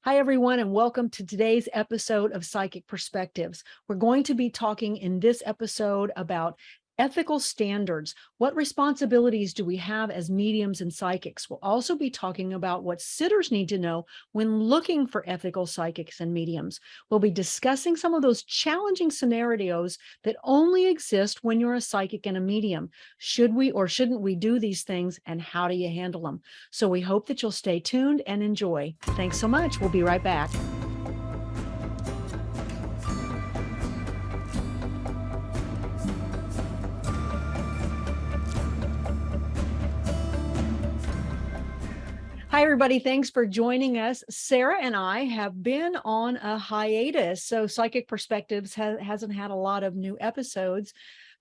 Hi, everyone, and welcome to today's episode of Psychic Perspectives. We're going to be talking in this episode about ethical standards. What responsibilities do we have as mediums and psychics? We'll also be talking about what sitters need to know when looking for ethical psychics and mediums. We'll be discussing some of those challenging scenarios that only exist when you're a psychic and a medium. Should we or shouldn't we do these things, and how do you handle them? So we hope that you'll stay tuned and enjoy. Thanks so much. We'll be right back. Hi, everybody. Thanks for joining us. Sarah and I have been on a hiatus, so Psychic Perspectives hasn't had a lot of new episodes.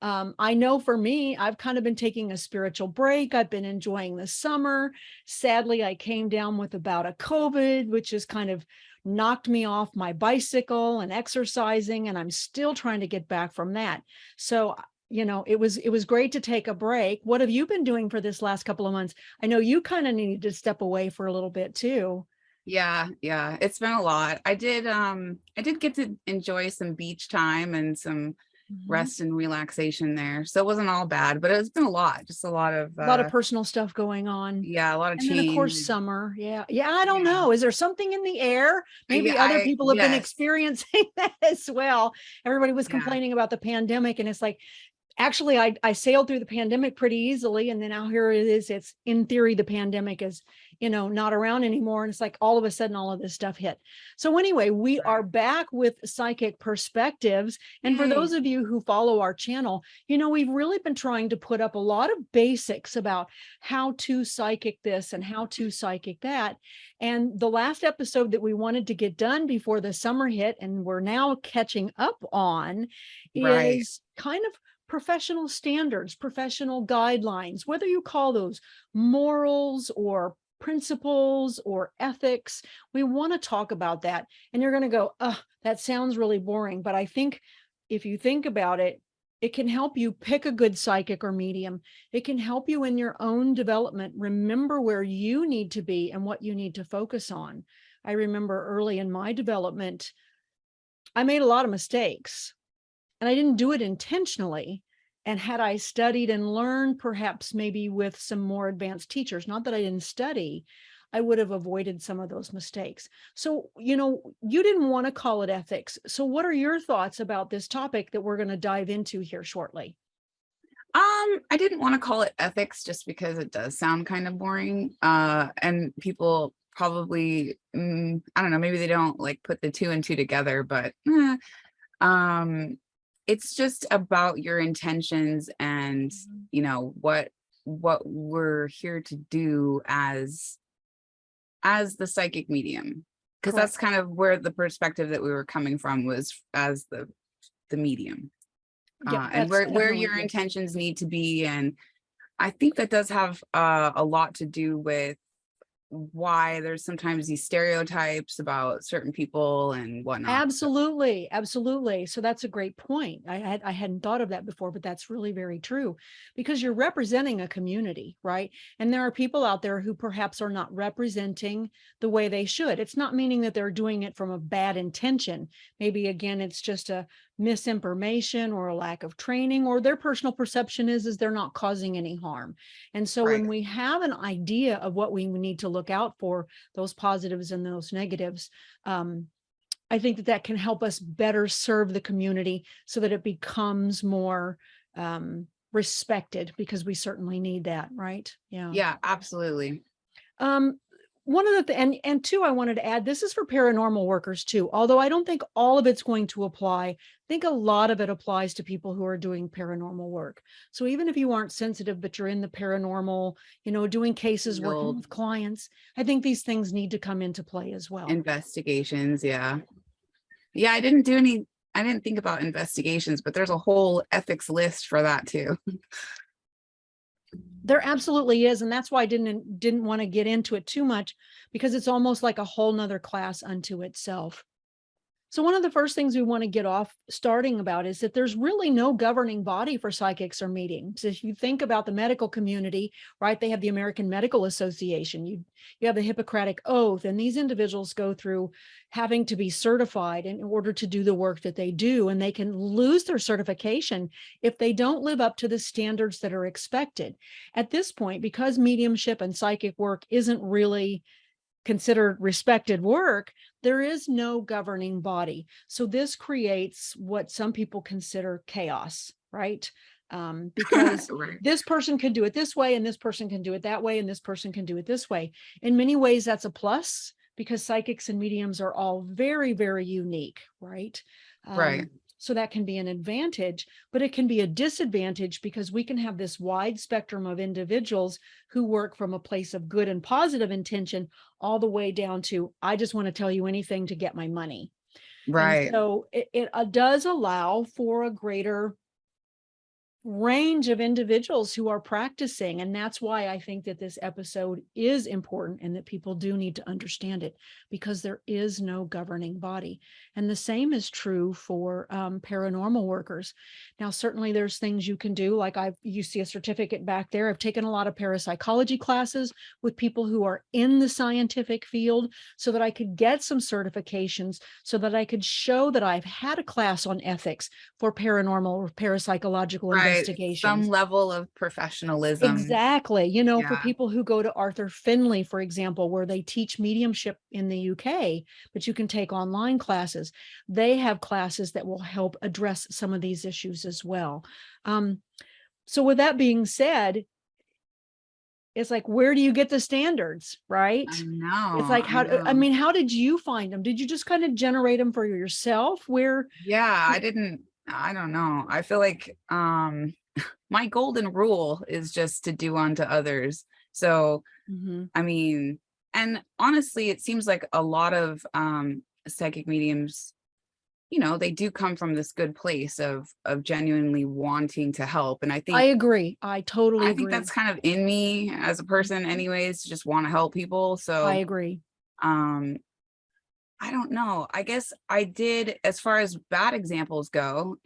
I know for me, I've kind of been taking a spiritual break. I've been enjoying the summer. Sadly, I came down with about a COVID, which has kind of knocked me off my bicycle and exercising, and I'm still trying to get back from that. So it was great to take a break. What have you been doing for this last couple of months? I know you kind of needed to step away for a little bit too. Yeah, it's been a lot. I did get to enjoy some beach time and some Mhm. rest and relaxation there. So it wasn't all bad, but it's been a lot, just a lot of A lot of personal stuff going on. yeah, a lot of And then of course, change. summer. Yeah. Yeah. I don't Yeah. know. Is there something in the air? Yeah, Maybe other I people have been yes. experiencing that as well. Everybody was Yeah. complaining about the pandemic, and it's like, actually, I sailed through the pandemic pretty easily, and then now here it is. It's in theory the pandemic is not around anymore, and it's like all of a sudden all of this stuff hit. So anyway, we are Right. back with Psychic Perspectives, and for Yay. those of you who follow our channel, we've really been trying to put up a lot of basics about how to psychic this and how to psychic that. And the last episode that we wanted to get done before the summer hit, and we're now catching up on, Right. is kind of professional standards, professional guidelines, whether you call those morals or principles or ethics. We want to talk about that. And you're going to go, oh, that sounds really boring. But I think if you think about it, it can help you pick a good psychic or medium. It can help you in your own development. Remember where you need to be and what you need to focus on. I remember early in my development, I made a lot of mistakes, and I didn't do it intentionally. And had I studied and learned, perhaps maybe with some more advanced teachers, not that I didn't study, I would have avoided some of those mistakes. So, you didn't want to call it ethics. So what are your thoughts about this topic that we're going to dive into here shortly? I didn't want to call it ethics just because it does sound kind of boring. And people probably I don't know, maybe they don't like put the two and two together, but um it's just about your intentions and Mhm. what we're here to do as the psychic medium, because that's Correct. kind of where the perspective that we were coming from was as the medium, Yep, and that's where definitely your good. intentions need to be. And I think that does have a lot to do with why there's sometimes these stereotypes about certain people and whatnot. So Absolutely, absolutely. So that's a great point. I hadn't thought of that before, but that's really very true, because you're representing a community, right? And there are people out there who perhaps are not representing the way they should. It's not meaning that they're doing it from a bad intention. Maybe again, it's just a misinformation or a lack of training, or their personal perception is they're not causing any harm. And so right. when we have an idea of what we need to look out for, those positives and those negatives, I think that can help us better serve the community so that it becomes more respected, because we certainly need that, right? Yeah. Yeah, absolutely. Um, One of the and two, I wanted to add, this is for paranormal workers too. Although I don't think all of it's going to apply. I think a lot of it applies to people who are doing paranormal work. So even if you aren't sensitive, but you're in the paranormal, doing cases, working Field with clients, I think these things need to come into play as well. investigations, yeah. Yeah, I didn't think about investigations, but there's a whole ethics list for that too. There absolutely is. And that's why I didn't want to get into it too much, because it's almost like a whole nother class unto itself. So one of the first things we want to get off starting about is that there's really no governing body for psychics or mediums. If you think about the medical community, right, they have the American Medical Association. You have the Hippocratic Oath, and these individuals go through having to be certified in order to do the work that they do, and they can lose their certification if they don't live up to the standards that are expected. At this point, because mediumship and psychic work isn't really considered respected work, there is no governing body. So this creates what some people consider chaos, right? Because Right. this person can do it this way, and this person can do it that way, and this person can do it this way. In many ways, that's a plus because psychics and mediums are all very, very unique, right? Right. So that can be an advantage, but it can be a disadvantage because we can have this wide spectrum of individuals who work from a place of good and positive intention all the way down to, I just want to tell you anything to get my money. And Right. so it does allow for a greater range of individuals who are practicing. And that's why I think that this episode is important and that people do need to understand it, because there is no governing body. And the same is true for paranormal workers. Now, certainly there's things you can do, like you see a certificate back there. I've taken a lot of parapsychology classes with people who are in the scientific field so that I could get some certifications, so that I could show that I've had a class on ethics for paranormal or parapsychological Right. Some investigations. level of professionalism. Exactly. For Yeah. people who go to Arthur Finley, for example, where they teach mediumship in the UK, but you can take online classes. They have classes that will help address some of these issues as well. So with that being said, it's like, where do you get the standards, right? I It's know. like, I know. how did you find them? Did you just kind of generate them for yourself? Yeah, I don't know. I feel like my golden rule is just to do unto others. So, Mhm. I mean, and honestly, it seems like a lot of psychic mediums, they do come from this good place of genuinely wanting to help. And I agree. I totally I think agree. that's kind of in me as a person Mhm. anyways, to just want to help people. I So, agree. um I don't know. I guess I did, as far as bad examples go,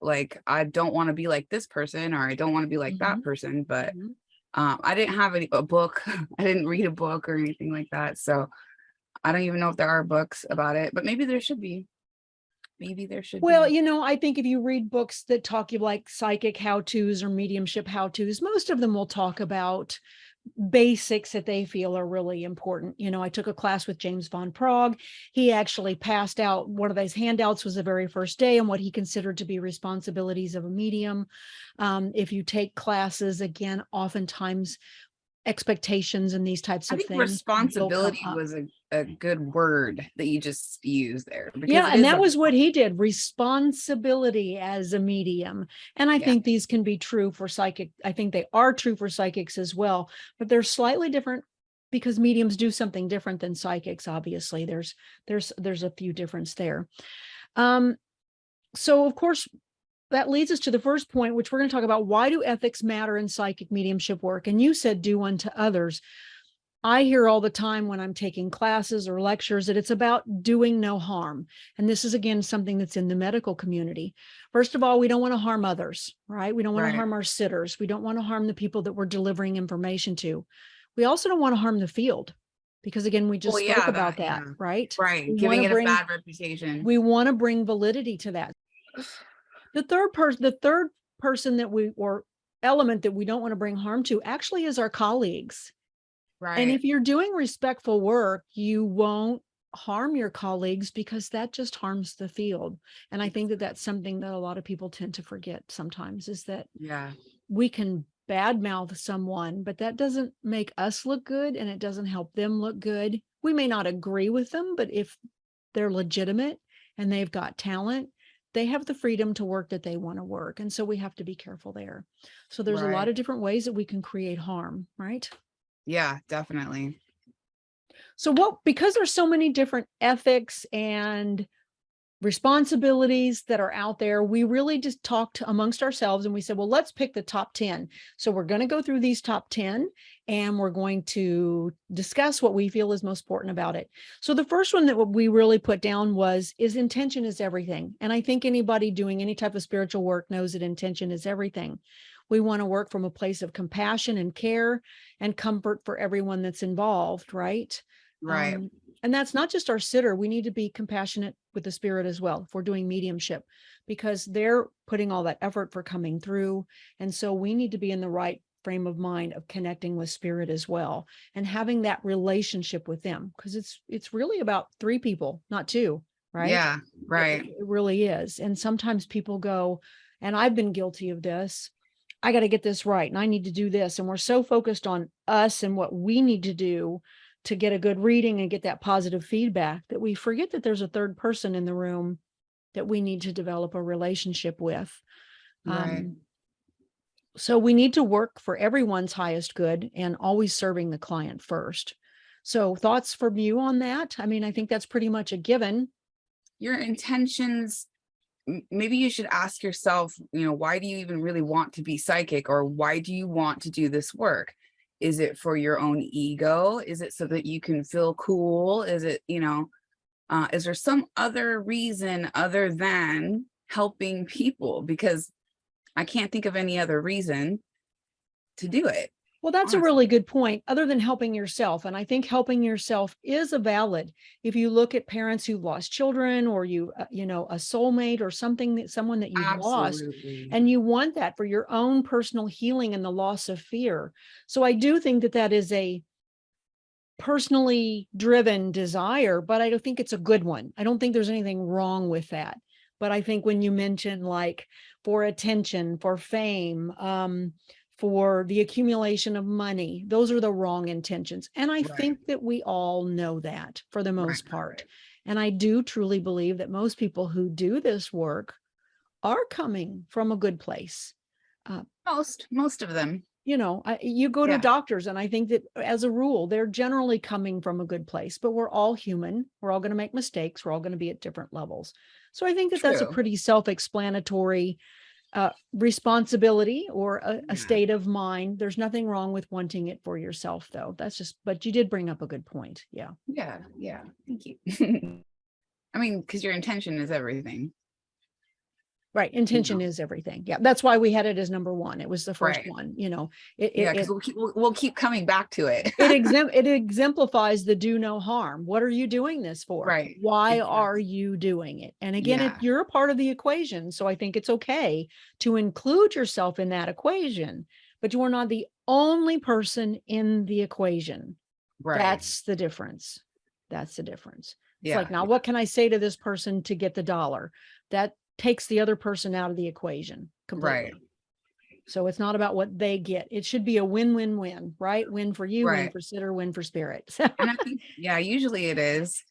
like I don't want to be like this person or I don't want to be like that Mhm. person, but Mhm. I didn't have a book. I didn't read a book or anything like that. So I don't even know if there are books about it, but maybe there should be. Maybe there should Well, be. I think if you read books that talk you like psychic how-tos or mediumship how-tos, most of them will talk about basics that they feel are really important. I took a class with James von Prague. He actually passed out one of those handouts was the very first day on what he considered to be responsibilities of a medium. If you take classes, again, oftentimes expectations and these types I of think things will come responsibility up. was a good word that you just used there because Yeah, it and is that a was what he did, responsibility as a medium. And I yeah, think these can be true for psychic. I think they are true for psychics as well, but they're slightly different because mediums do something different than psychics. Obviously, there's a few difference there. Um, so of course, that leads us to the first point, which we're going to talk about. Why do ethics matter in psychic mediumship work? And you said do unto others. I hear all the time when I'm taking classes or lectures that it's about doing no harm. And this is, again, something that's in the medical community. First of all, we don't want to harm others, right? We don't want to right. harm our sitters. We don't want to harm the people that we're delivering information to. We also don't want to harm the field because, again, we just Well, spoke yeah, about that, yeah. right? Right. We want Giving to it a bring bad reputation. we want to bring validity to that. The third person that we or element that we don't want to bring harm to actually is our colleagues. And Right. if you're doing respectful work, you won't harm your colleagues because that just harms the field. And I think that that's something that a lot of people tend to forget sometimes is that Yeah. we can badmouth someone, but that doesn't make us look good and it doesn't help them look good. We may not agree with them, but if they're legitimate and they've got talent, they have the freedom to work that they want to work. And so we have to be careful there. So there's a lot Right. of different ways that we can create harm, right? Yeah, definitely. So because there's so many different ethics and responsibilities that are out there. We really just talked amongst ourselves and we said, well, let's pick the top 10. So we're going to go through these top 10 and we're going to discuss what we feel is most important about it. So the first one that we really put down is intention is everything. And I think anybody doing any type of spiritual work knows that intention is everything. We want to work from a place of compassion and care and comfort for everyone that's involved, right? Right. And that's not just our sitter. We need to be compassionate with the spirit as well if we're doing mediumship, because they're putting all that effort for coming through. And so we need to be in the right frame of mind of connecting with spirit as well and having that relationship with them, because it's really about three people, not two, right? Yeah. Right. It really is. And sometimes people go, and I've been guilty of this, I got to get this right and I need to do this. And we're so focused on us and what we need to do to get a good reading and get that positive feedback that we forget that there's a third person in the room that we need to develop a relationship with. Right. So we need to work for everyone's highest good and always serving the client first. So thoughts from you on that? I mean, I think that's pretty much a given. Your intentions, maybe you should ask yourself, why do you even really want to be psychic, or why do you want to do this work? Is it for your own ego? Is it so that you can feel cool? Is it, is there some other reason other than helping people? Because I can't think of any other reason to do it. Well, that's a Honestly. really good point, other than helping yourself. And I think helping yourself is a valid. If you look at parents who've lost children, or a soulmate or someone that you've lost, Absolutely. and you want that for your own personal healing and the loss of fear. So I do think that that is a personally driven desire, but I don't think it's a good one. I don't think there's anything wrong with that. But I think when you mention like for attention, for fame, for the accumulation of money, those are the wrong intentions. And I Right. think that we all know that for the most Right. part. And I do truly believe that most people who do this work are coming from a good place. Most of them. You go to Yeah. doctors, and I think that as a rule, they're generally coming from a good place, but we're all human. We're all going to make mistakes. We're all going to be at different levels. So I think that that's a True. pretty self-explanatory responsibility or a Yeah. state of mind. There's nothing wrong with wanting it for yourself, though. But you did bring up a good point. Yeah. Yeah. Yeah. Thank you. I mean, because your intention is everything. Right. Intention is everything. Yeah. That's why we had it as number one. It was the first Right. one, Yeah, because we'll keep coming back to it. it exemplifies the do no harm. What are you doing this for? Right. Why Exactly. are you doing it? And again, Yeah. you're a part of the equation. So I think it's okay to include yourself in that equation, but you are not the only person in the equation. Right. That's the difference. That's the difference. It's Yeah. like, now what can I say to this person to get the dollar? That takes the other person out of the equation completely. Right. So it's not about what they get. It should be a win-win-win, right? Win for you, win Right. for sitter, win for spirit. And I think, yeah, usually it is.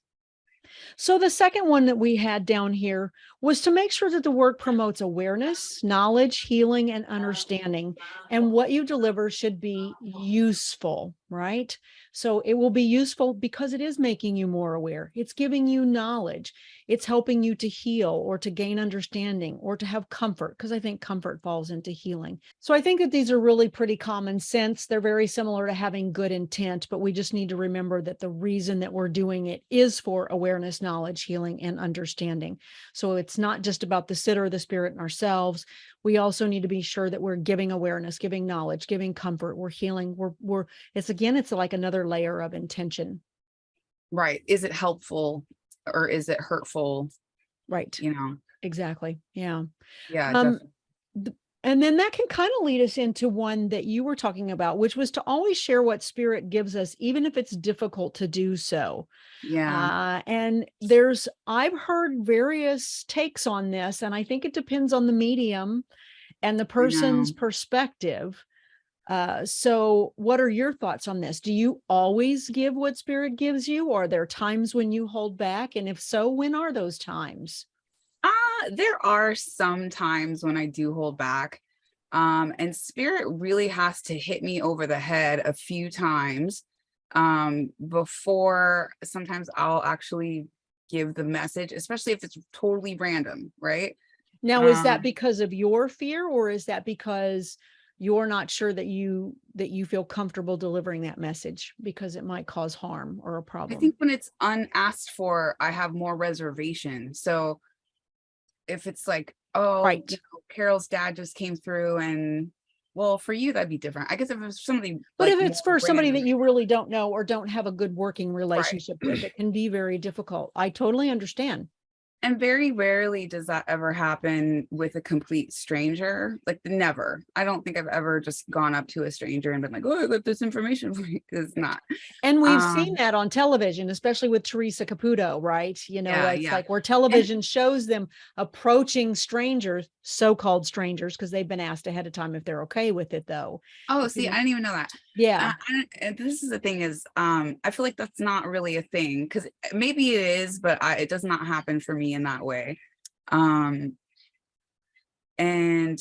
So the second one that we had down here was to make sure that the work promotes awareness, knowledge, healing, and understanding. And what you deliver should be useful, right? So it will be useful because it is making you more aware. It's giving you knowledge. It's helping you to heal or to gain understanding or to have comfort, because I think comfort falls into healing. So I think that these are really pretty common sense. They're very similar to having good intent, but we just need to remember that the reason that we're doing it is for awareness, knowledge, healing, and understanding. So it's not just about the sitter, the spirit, and ourselves. We also need to be sure that we're giving awareness, giving knowledge, giving comfort, we're healing. It's like another layer of intention. Right. Is it helpful or is it hurtful? Right. Exactly. Yeah. Yeah. Definitely. And then that can kind of lead us into one that you were talking about, which was to always share what spirit gives us, even if it's difficult to do so. Yeah. And I've heard various takes on this, and I think it depends on the medium and the person's perspective. So what are your thoughts on this? Do you always give what spirit gives you? Or are there times when you hold back? And if so, when are those times? There are some times when I do hold back. And spirit really has to hit me over the head a few times before sometimes I'll actually give the message, especially if it's totally random, right? Now, is that Um, because of your fear, or is that because you're not sure that you feel comfortable delivering that message because it might cause harm or a I problem? think when it's unasked for, I have more reservation. So if it's like, oh, Right. Carol's dad just came through, and well, for you that'd be different. I guess if it was somebody But like if more it's for somebody random, that you really don't know or don't have a good working right? relationship with, it can be very difficult. I totally understand. And very rarely does that ever happen with a complete stranger. Like never. I don't think I've ever just gone up to a stranger and been like, "Oh, I got this information for you." It's not. And we've seen Um, that on television, especially with Teresa Caputo, right? You know, yeah, it's yeah. like where And television shows them approaching strangers, so-called strangers, because they've been asked ahead of time if they're okay with it, though. oh, You see, I know, didn't even know that. yeah, And this is the thing is, I feel like that's not really a thing because maybe it is, but it does not happen for me in that way. Um, and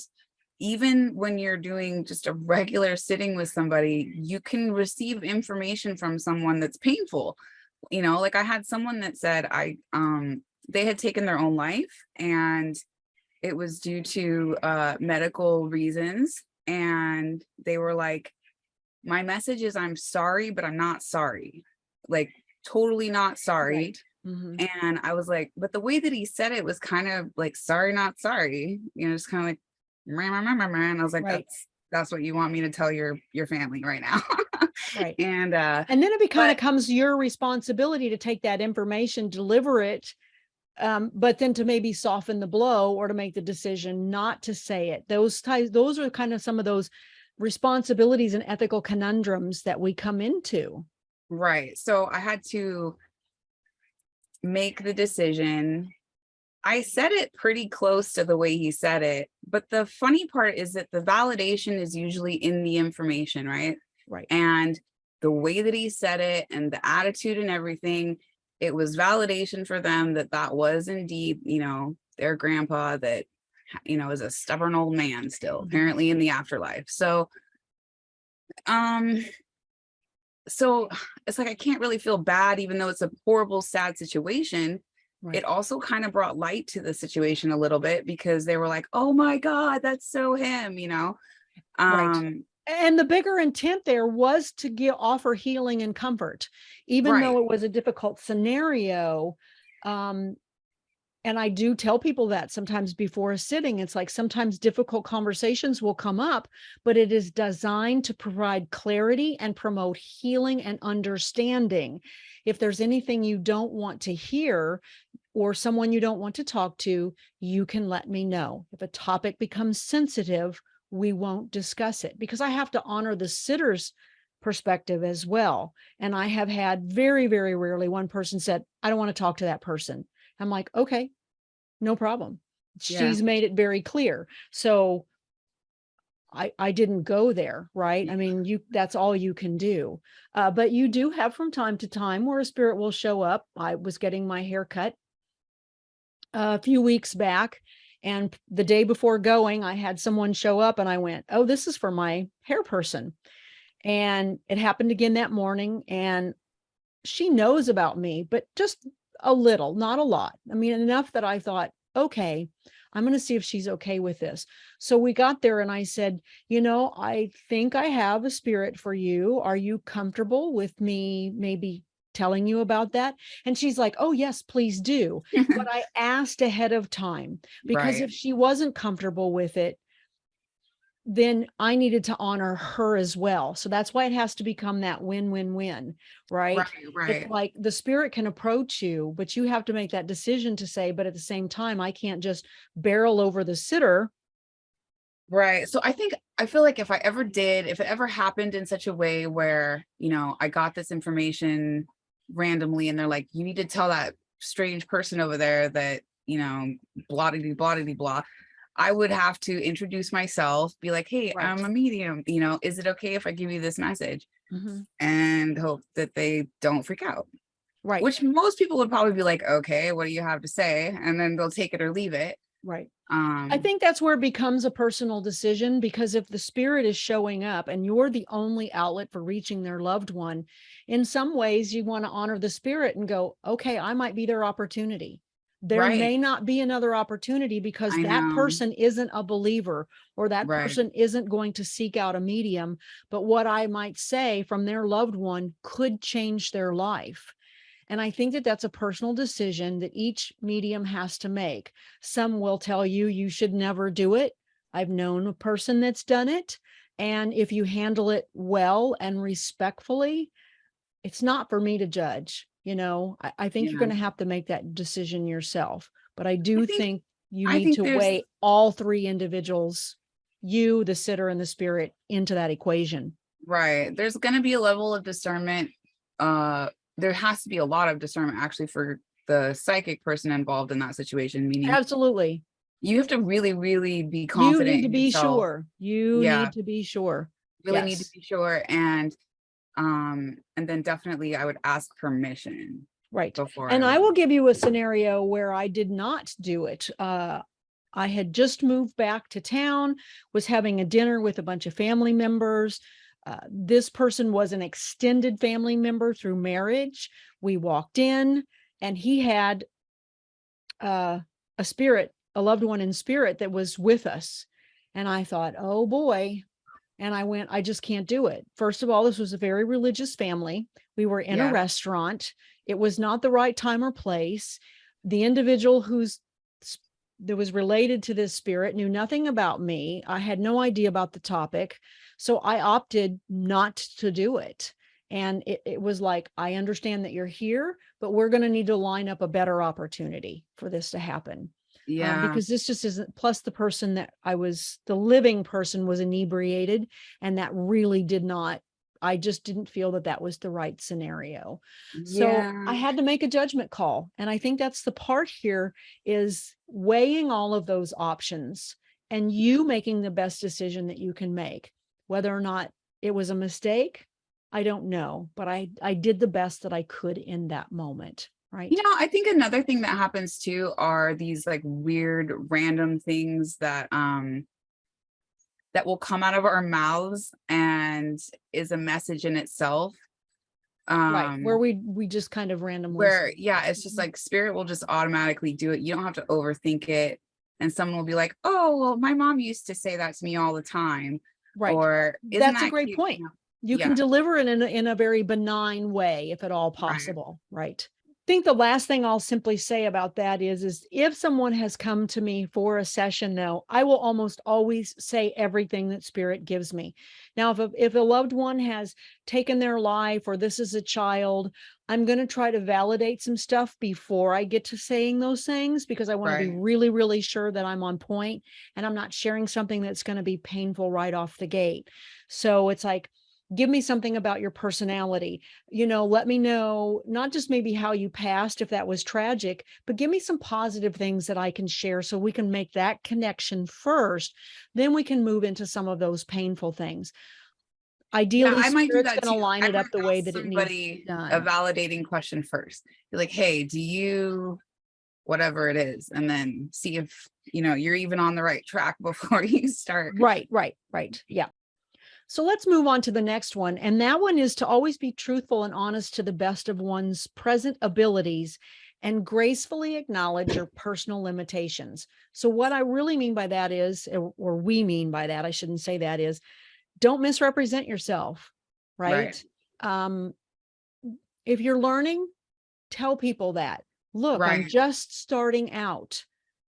even when you're doing just a regular sitting with somebody, you can receive information from someone that's painful. Like I had someone that said they had taken their own life and it was due to medical reasons. And they were like, my message is I'm sorry, but I'm not sorry. Like totally not sorry. right. Hmm. And I was like, but the way that he said it was kind of like sorry, not sorry, just kind of like, "Meh, meh, meh, meh, meh." And I was like, Right, that's what you want me to tell your family right now. right. And And then it kind of but comes your responsibility to take that information, deliver it, but then to maybe soften the blow or to make the decision not to say it. Those are kind of some of those responsibilities and ethical conundrums that we come into. right. So I had to make the decision. I said it pretty close to the way he said it, but the funny part is that the validation is usually in the information, right? Right. And the way that he said it and the attitude and everything, it was validation for them that that was indeed, their grandpa that, is a stubborn old man still, Mhm. apparently in the afterlife. Um, so it's like I can't really feel bad, even though it's a horrible, sad situation. It Right. also kind of brought light to the situation a little bit because they were like, "Oh my God, that's so him." Right. Um, And the bigger intent there was to offer healing and comfort, even right, though it was a difficult scenario. Um, and I do tell people that sometimes before a sitting, it's like sometimes difficult conversations will come up, but it is designed to provide clarity and promote healing and understanding. If there's anything you don't want to hear, or someone you don't want to talk to, you can let me know. If a topic becomes sensitive, we won't discuss it because I have to honor the sitter's perspective as well. And I have had very, very rarely one person said, I don't want to talk to that person. I'm like, okay, no problem. yeah, She's made it very clear. So I didn't go there, right? I mean, that's all you can do. But you do have from time to time where a spirit will show up. I was getting my hair cut a few weeks back. And the day before going, I had someone show up and I went, oh, this is for my hair person. And it happened again that morning. And she knows about me, but just a little, not a lot. I mean, enough that I thought, okay, I'm going to see if she's okay with this. So we got there and I said, I think I have a spirit for you. Are you comfortable with me maybe telling you about that? And she's like, oh, yes, please do. But I asked ahead of time because right, if she wasn't comfortable with it, then I needed to honor her as well. So that's why it has to become that win-win-win, right, right? It's right, like the spirit can approach you, but you have to make that decision to say, but at the same time, I can't just barrel over the sitter. right. So I feel like if it ever happened in such a way where, I got this information randomly and they're like, you need to tell that strange person over there that, blah, blah, blah, blah. I would have to introduce myself, be like, hey, Right. I'm a medium. Is it okay if I give you this message? Mhm. And hope that they don't freak out, Right. which most people would probably be like, okay, what do you have to say? And then they'll take it or leave it. Right. I Um, think that's where it becomes a personal decision, because if the spirit is showing up and you're the only outlet for reaching their loved one, in some ways you want to honor the spirit and go, okay, I might be their opportunity. There right. may not be another opportunity because I that know. person isn't a believer, or that Right. person isn't going to seek out a medium. But what I might say from their loved one could change their life. And I think that that's a personal decision that each medium has to make. Some will tell you you should never do it. I've known a person that's done it. And if you handle it well and respectfully, it's not for me to judge. I think you're Yeah. going to have to make that decision yourself. But I I do think think you I need think to there's weigh all three individuals, you, the sitter, and the spirit, into that equation. right. There's gonna be a level of discernment. Uh, there has to be a lot of discernment actually for the psychic person involved in that situation, meaning Absolutely. you have to really, really be You need confident to in be yourself. sure. You Yeah, need to be sure. really need to Yes. be sure. And then definitely I would ask permission Right. before I And would I do will it. give you a scenario where I did not do it. I had just moved back to town, was having a dinner with a bunch of family members. This person was an extended family member through marriage. We walked in, and he had uh, a spirit, a loved one in spirit that was with us. And I thought, oh boy. And I went, I just can't do it. First of all, this was a very religious family. We were in a Yeah. restaurant. It was not the right time or place. The individual that was related to this spirit knew nothing about me. I had no idea about the topic. So I opted not to do it. And it was like, I understand that you're here, but we're going to need to line up a better opportunity for this to happen. Yeah. Because this just isn't, plus the living person was inebriated, and that really did not, I just didn't feel that that was the right scenario. So Yeah. I had to make a judgment call. And I think that's the part here, is weighing all of those options and you making the best decision that you can make. Whether or not it was a mistake, I don't know, but I did the best that I could in that moment. Right. I think another thing that happens too are these like weird random things that will come out of our mouths and is a message in itself. Right. Where Um, we just kind of randomly where say, yeah, it's just like spirit will just automatically do it. You don't have to overthink it. And someone will be like, "Oh, well, my mom used to say that to me all the time." right. Or isn't That's a that great cute? point. You can Yeah, deliver it in a very benign way, if at all right, possible. Right. Think the last thing I'll simply say about that is if someone has come to me for a session, though, I will almost always say everything that spirit gives me. Now, if a loved one has taken their life, or this is a child, I'm going to try to validate some stuff before I get to saying those things, because I want to be right. really, really sure that I'm on point and I'm not sharing something that's going to be painful right off the gate. So it's like, give me something about your personality. Let me know not just maybe how you passed, if that was tragic, but give me some positive things that I can share, so we can make that connection first. Then we can move into some of those painful things. Yeah, Ideally, I might do spirit's that going to too. line I it might up the way ask that it needs to be somebody a done. validating question first. Be like, "Hey, do you whatever it is?" And then see if, you're even on the right track before you start. Right, right, right. Yeah. So let's move on to the next one. And that one is to always be truthful and honest to the best of one's present abilities, and gracefully acknowledge your personal limitations. So, what I really mean by that is, or we mean by that, I shouldn't say that, is don't misrepresent yourself, Right, right? Um, if you're learning, tell people that, look, I'm right, just starting out.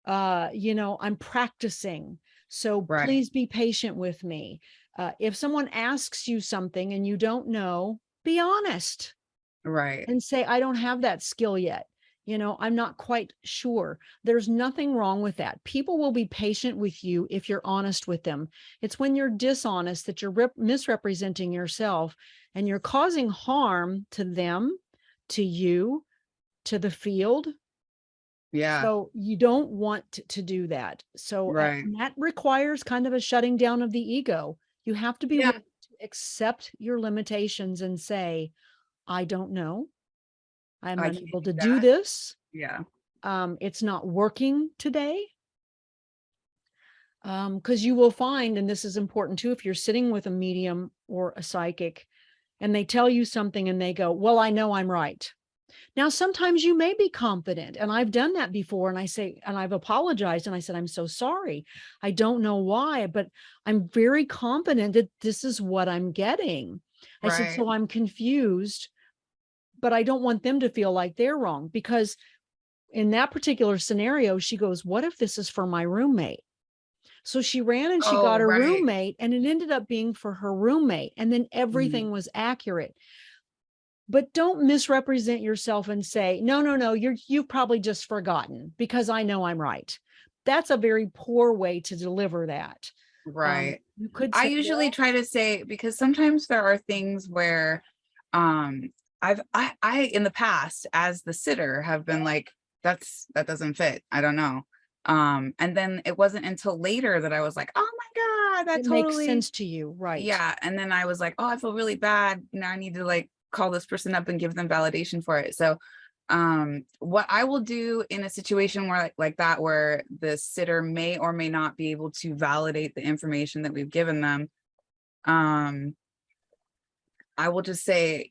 I'm practicing. So right, please be patient with me. If someone asks you something and you don't know, be honest right. and say, I don't have that skill yet. I'm not quite sure. There's nothing wrong with that. People will be patient with you if you're honest with them. It's when you're dishonest that you're misrepresenting yourself, and you're causing harm to them, to you, to the field. Yeah, So you don't want to do that. So, right. and that requires kind of a shutting down of the ego. You have to be Yeah, willing to accept your limitations and say, I don't know. I'm I can't unable do to do that. this. Yeah. It's not working today. Because you will find, and this is important too, if you're sitting with a medium or a psychic and they tell you something and they go, well, I know I'm right. Now, sometimes you may be confident, and I've done that before. And I say, and I've apologized and I said, I'm so sorry. I don't know why, but I'm very confident that this is what I'm getting. I said, Right. so I'm confused, but I don't want them to feel like they're wrong, because in that particular scenario, she goes, what if this is for my roommate? So she ran and she got Oh, her right. roommate, and it ended up being for her roommate. And then Mhm. everything was accurate. But don't misrepresent yourself and say, no, no, no, you've probably just forgotten because I know I'm right. That's a very poor way to deliver that. Right. You could I say, usually well, try to say, because sometimes there are things where um I in the past as the sitter have been like, that doesn't fit. I don't know. And then it wasn't until later that I was like, oh my God, that it makes totally, sense to you, right? yeah. And then I was like, oh, I feel really bad. Now I need to like call this person up and give them validation for it. So what I will do in a situation where like that, where the sitter may or may not be able to validate the information that we've given them, um I will just say,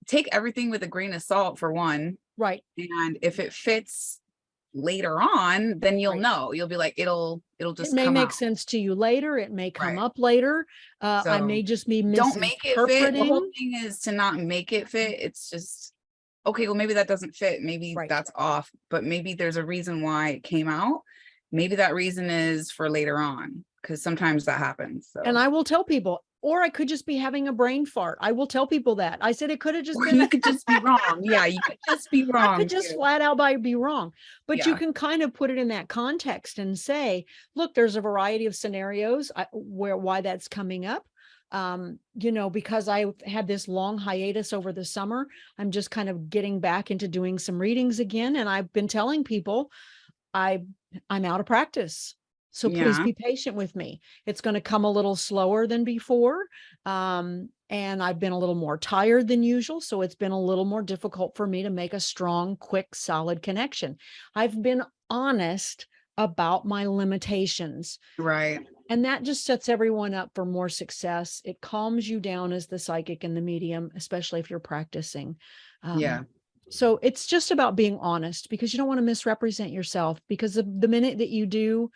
take everything with a grain of salt for one. Right, And if it fits later on, then you'll right. know. You'll be like, it'll It just may come make out. sense to you later. It may come Right. up later. I So may just be don't make it fit. The whole misinterpreting. thing is to not make it fit. It's just, okay, well, maybe that doesn't fit. Maybe Right. that's off, but maybe there's a reason why it came out. Maybe that reason is for later on, because sometimes that happens. And So, I will tell people, or I could just be having a brain fart. I will tell people that. I said it could have just or been you could just be wrong. Yeah, you could just be I could wrong just too. flat out be wrong. But you Yeah. can kind of put it in that context and say, look, there's a variety of scenarios where why that's coming up. Because I had this long hiatus over the summer, I'm just kind of getting back into doing some readings again. And I've been telling people I I'm out of practice. So please Yeah. be patient with me. It's going to come a little slower than before. And I've been a little more tired than usual. So it's been a little more difficult for me to make a strong, quick, solid connection. I've been honest about my limitations. Right. And that just sets everyone up for more success. It calms you down as the psychic and the medium, especially if you're practicing. Yeah. Um, so it's just about being honest, because you don't want to misrepresent yourself, because the minute that you do,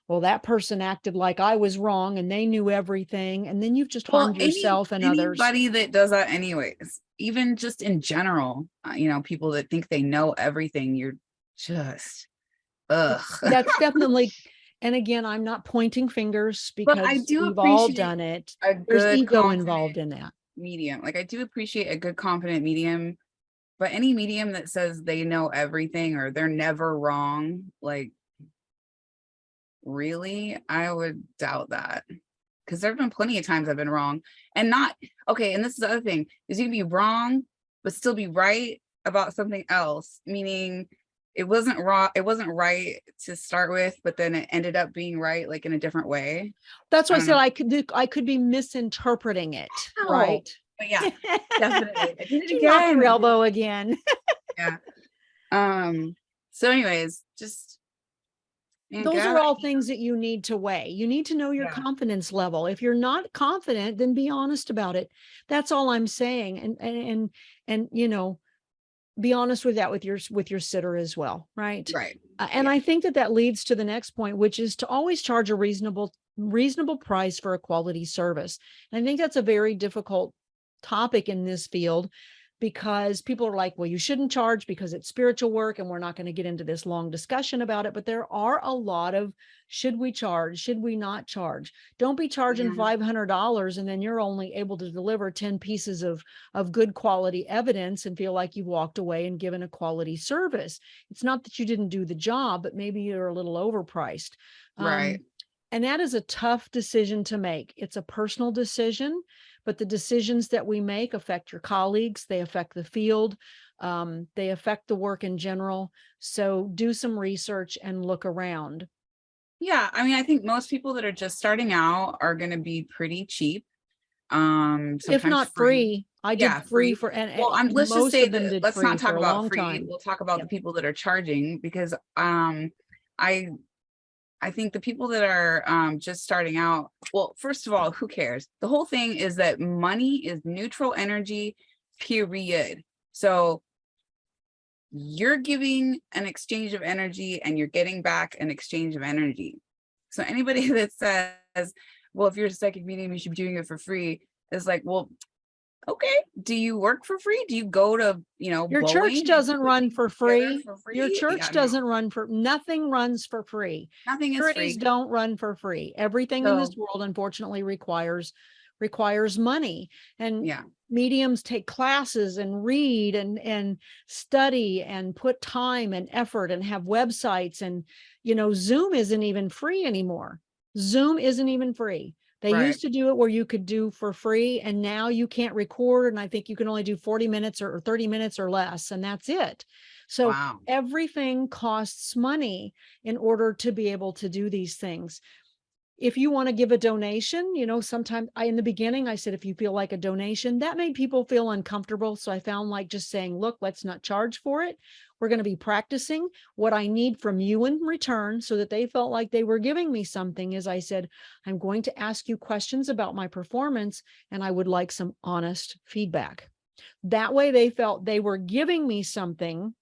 well, that person acted like I was wrong and they knew everything. And then you've just Well, harmed yourself and others. anybody that does that anyways, even just in general, people that think they know everything, you're just, ugh. That's definitely, and again, I'm not pointing fingers But I because do we've all appreciate done it. a There's good ego confident involved in that. medium. Like I do appreciate a good confident medium, but any medium that says they know everything or they're never wrong, like really, I would doubt that. Because there have been plenty of times I've been wrong and not okay. And this is the other thing, is you can be wrong, but still be right about something else, meaning it wasn't wrong, it wasn't right to start with, but then it ended up being right, like in a different way. That's why I I don't said know I could be misinterpreting it, how, right? but yeah, Did definitely. I did it you knock your again. elbow again? Yeah. So anyways, just Those get are out. all things that you need to weigh. You need to know your Yeah. confidence level. If you're not confident, then be honest about it. That's all I'm saying. And be honest with that with your sitter as well, right? Right. And Yeah. I think that that leads to the next point, which is to always charge a reasonable price for a quality service. And I think that's a very difficult topic in this field, because people are like, well, you shouldn't charge because it's spiritual work, and we're not going to get into this long discussion about it. But there are a lot of, should we charge, should we not charge? Don't be charging Mhm. $500 and then you're only able to deliver 10 pieces of good quality evidence and feel like you walked away and given a quality service. It's not that you didn't do the job, but maybe you're a little overpriced. Right. um, and that is a tough decision to make. It's a personal decision, but the decisions that we make affect your colleagues, they affect the field, they affect the work in general. So do some research and look around. Yeah. I mean, I think most people that are just starting out are going to be pretty cheap. If Sometimes not free. free, I did Yeah, free free. for, Well, and let's just most say of them that, did let's free not for talk a about long free. time. We'll talk about the Yep. people that are charging, because I I think the people that are just starting out, well, first of all, who cares? The whole thing is that money is neutral energy, period. So you're giving an exchange of energy and you're getting back an exchange of energy. So anybody that says, well, if you're a psychic medium, you should be doing it for free, is like, well, okay, do you work for free? Do you go to, Your church Boeing and doesn't put run things for together free. for Your free? church Yeah, no, doesn't run for, nothing runs for free. nothing is Charities free. don't run for free. Everything in this So world, unfortunately, requires money. And yeah, mediums take classes and read and study and put time and effort and have websites. And, Zoom isn't even free anymore. Zoom isn't even free. They right. used to do it where you could do for free, and now you can't record. And I think you can only do 40 minutes or 30 minutes or less, and that's it. So Wow. everything costs money in order to be able to do these things. If you want to give a donation, sometimes in the beginning, I said, if you feel like a donation, that made people feel uncomfortable. So I found like just saying, look, let's not charge for it. We're going to be practicing what I need from you in return, so that they felt like they were giving me something. As I said, I'm going to ask you questions about my performance, and I would like some honest feedback. That way they felt they were giving me something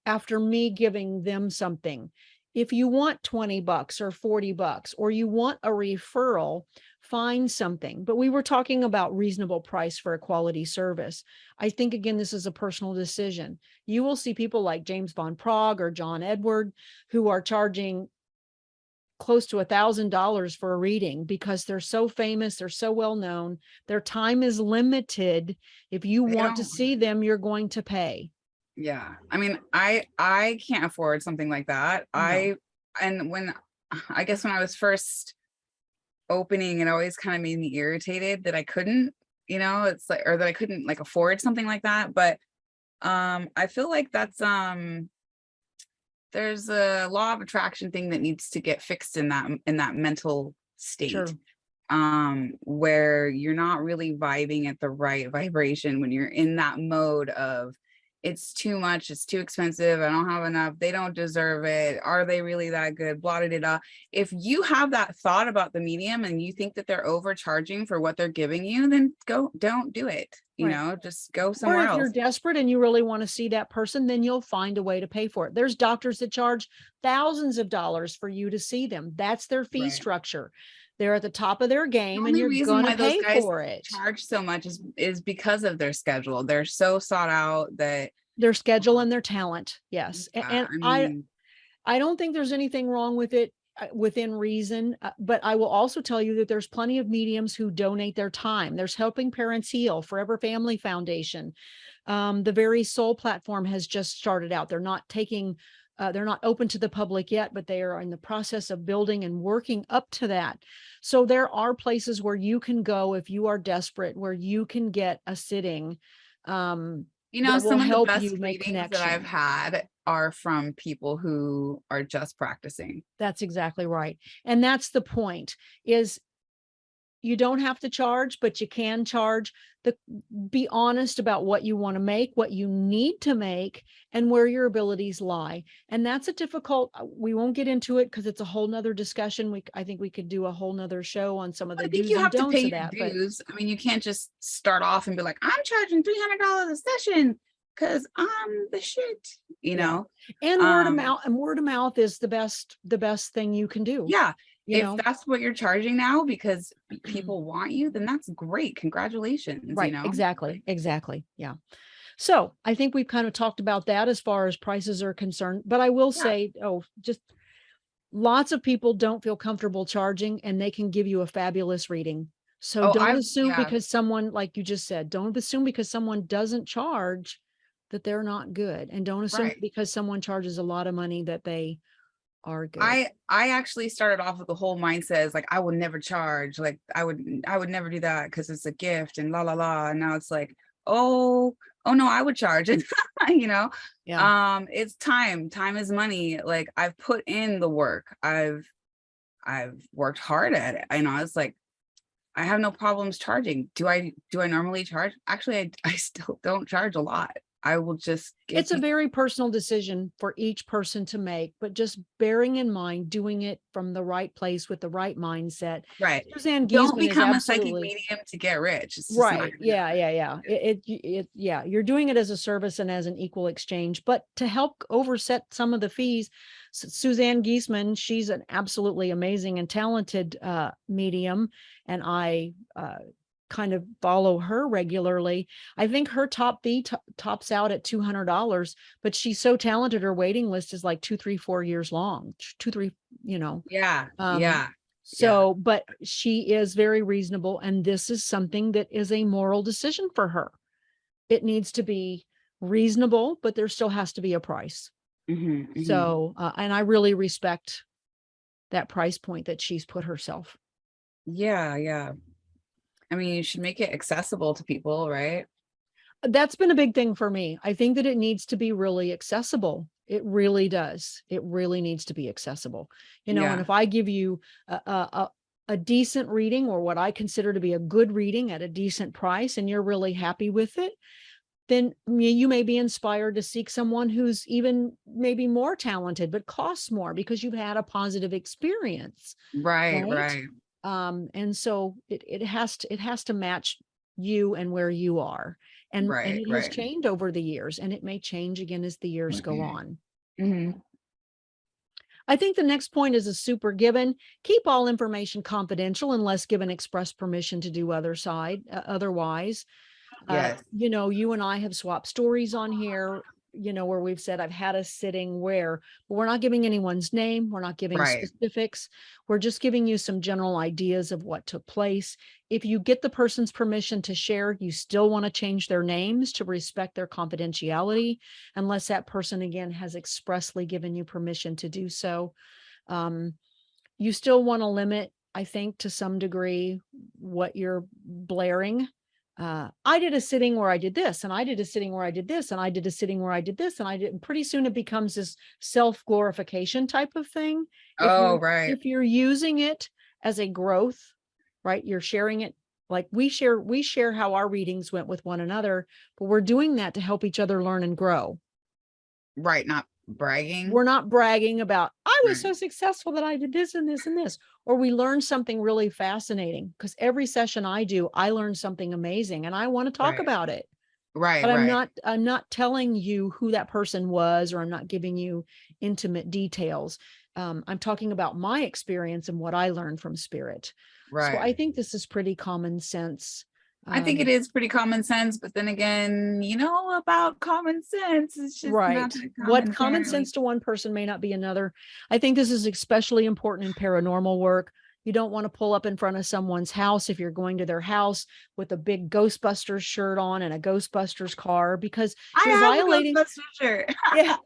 after me giving them something. If you want $20 or $40, or you want a referral, find something. But we were talking about reasonable price for a quality service. I think, again, this is a personal decision. You will see people like James Von Prague or John Edward who are charging close to $1,000 for a reading because they're so famous, they're so well known. Their time is limited. If you They want to don't. see them, you're going to pay. Yeah. I mean, I can't afford something like that. No. And I guess when I was first opening, it always kind of made me irritated that I couldn't, it's like, or that I couldn't like afford something like that. But I feel like that's there's a law of attraction thing that needs to get fixed in that mental state, Sure. where you're not really vibing at the right vibration when you're in that mode of, it's too much, it's too expensive, I don't have enough, they don't deserve it, are they really that good, blah blah blah. If you have that thought about the medium and you think that they're overcharging for what they're giving you, then don't do it. Right. Just go Or somewhere if you're else. desperate and you really want to see that person, then you'll find a way to pay for it. There's doctors that charge thousands of dollars for you to see them. That's their fee Right. structure. They're at the top of their The game, and only you're reason going to why those pay guys for it. charge so much is because of their schedule. They're so sought out that Their schedule and their talent. Yes. And I I mean, I don't think there's anything wrong with it within reason, but I will also tell you that there's plenty of mediums who donate their time. There's Helping Parents Heal, Forever Family Foundation. The Very Soul platform has just started out. They're not open to the public yet, but they are in the process of building and working up to that. So there are places where you can go if you are desperate, where you can get a sitting that will some of the help you best make readings that I've connection. had are from people who are just practicing. That's exactly right. And that's the point, is you don't have to charge, but you can charge. Be honest about what you want to make, what you need to make, and where your abilities lie. And that's a difficult, we won't get into it because it's a whole nother discussion. I think we could do a whole nother show on some of the I think do's you and have to pay don'ts of your that. But dues. I mean, you can't just start off and be like, I'm charging $300 a session because I'm the shit, you yeah. know? And Um, word of mouth is the best thing you can do. yeah, You if know, that's what you're charging now because people want you, then that's great. Congratulations, right. Exactly. Exactly. Yeah. So I think we've kind of talked about that as far as prices are concerned. But I will Yeah. say, just lots of people don't feel comfortable charging, and they can give you a fabulous reading. So Oh, don't assume yeah, because someone, like you just said, don't assume because someone doesn't charge that they're not good. And don't assume right. because someone charges a lot of money that they are good. I actually started off with the whole mindset is like I would never charge, like I would never do that because it's a gift and la la la. And now it's like, oh no, I would charge it. you know. Yeah. It's time. Time is money. Like I've put in the work. I've worked hard at it. It's like I have no problems charging. Do I normally charge? Actually, I still don't charge a lot. I will just give It's a very personal decision for each person to make, but just bearing in mind, doing it from the right place with the right mindset. right. Suzanne Don't Giesman is become a psychic absolutely medium to get rich. It's just not right. gonna Yeah, happen. yeah, yeah. Yeah, you're doing it as a service and as an equal exchange, but to help overset some of the fees, Suzanne Giesman, she's an absolutely amazing and talented medium, and I kind of follow her regularly. I think her top fee tops out at $200, but she's so talented. Her waiting list is like 2, 3, 4 years long. 2, 3, you know. Yeah, Um, yeah, yeah. so, but she is very reasonable, and this is something that is a moral decision for her. It needs to be reasonable, but there still has to be a price. Hmm, hmm. So, and I really respect that price point that she's put herself. Yeah, yeah. I mean, you should make it accessible to people, right? That's been a big thing for me. I think that it needs to be really accessible. It really does. It really needs to be accessible. And Yeah, if I give you a decent reading, or what I consider to be a good reading at a decent price, and you're really happy with it, then you may be inspired to seek someone who's even maybe more talented, but costs more because you've had a positive experience, right, right? right, And so it has to match you and where you are. And right, it has right. changed over the years, and it may change again as the years go on. Hmm. I think the next point is a super given. Keep all information confidential unless given express permission to do otherwise. Yes, You and I have swapped stories on here, where we've said I've had a sitting where, but we're not giving anyone's name. We're not giving right, specifics. We're just giving you some general ideas of what took place. If you get the person's permission to share, you still want to change their names to respect their confidentiality, unless that person again has expressly given you permission to do so. Um, you still want to limit, I think, to some degree, what you're blaring. I did a sitting where I did this, and I did a sitting where I did this, and I did a sitting where I did this, and I did. And pretty soon it becomes this self-glorification type of thing. If oh you're right, if you're using it as a growth, right? You're sharing it, like we share how our readings went with one another, but we're doing that to help each other learn and grow. right, not bragging. We're not bragging about, I was Right, so successful that I did this and this and this, or we learned something really fascinating, because every session I do, I learn something amazing and I want to talk right, about it. right, But right, I'm not telling you who that person was, or I'm not giving you intimate details. I'm talking about my experience and what I learned from spirit. So right. I think this is pretty common sense. I think it Um, is pretty common sense, but then again, you know about common sense. It's just not Right. that common What common apparently. sense to one person may not be another. I think this is especially important in paranormal work. You don't want to pull up in front of someone's house if you're going to their house with a big Ghostbusters shirt on and a Ghostbusters car, because you're I have a violating, Ghostbuster shirt. yeah.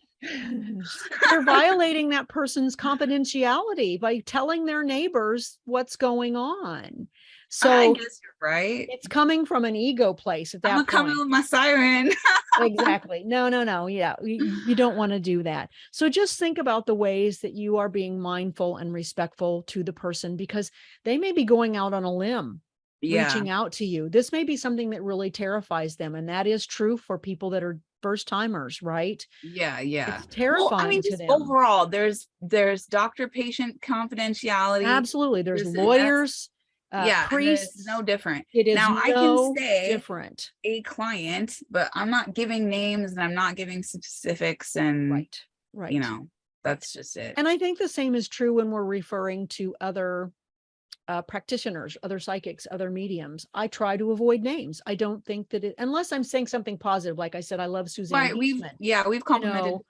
You're violating that person's confidentiality by telling their neighbors what's going on. I So guess you're right. it's coming from an ego place at I'm gonna that come in point. with my siren. Exactly. No, no, no. Yeah. You don't want to do that. So just think about the ways that you are being mindful and respectful to the person, because they may be going out on a limb, Yeah, reaching out to you. This may be something that really terrifies them. And that is true for people that are first timers, right? yeah, yeah. It's Well, I mean, terrifying to just them. overall, there's doctor-patient confidentiality, Absolutely. There's this and that's lawyers, yeah, and there's priests. no different. It is Now I can no say different. a client, but I'm not giving names and I'm not giving specifics and Right. you Right. know, Right. that's just it. And I think the same is true when we're referring to other practitioners, other psychics, other mediums. I try to avoid names. I don't think that unless I'm saying something positive, like I said, I love Suzanne Right. Giesman, We've you complimented know,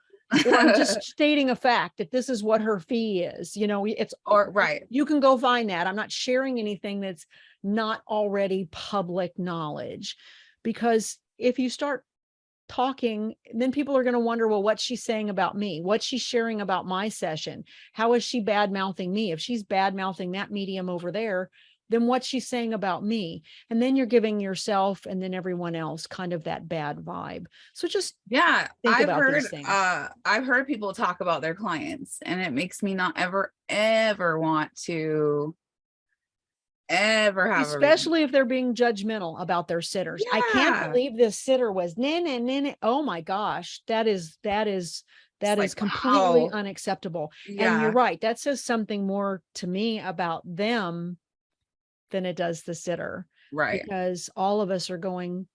or I'm just stating a fact that this is what her fee is. It's, or right. you can go find that. I'm not sharing anything that's not already public knowledge, because if you start talking, then people are going to wonder, well, what's she saying about me? What's she sharing about my session? How is she bad mouthing me? If she's bad mouthing that medium over there, then what's she saying about me? And then you're giving yourself and then everyone else kind of that bad vibe. So just Yeah, think about these things. I've heard people talk about their clients and it makes me not ever want to ever have a reason. Especially if they're being judgmental about their sitters. I can't Yeah. believe this sitter was oh my gosh, It's that like, is completely wow. unacceptable. And you're Yeah. right, that says something more to me about them than it does the sitter, Right. because all of us are going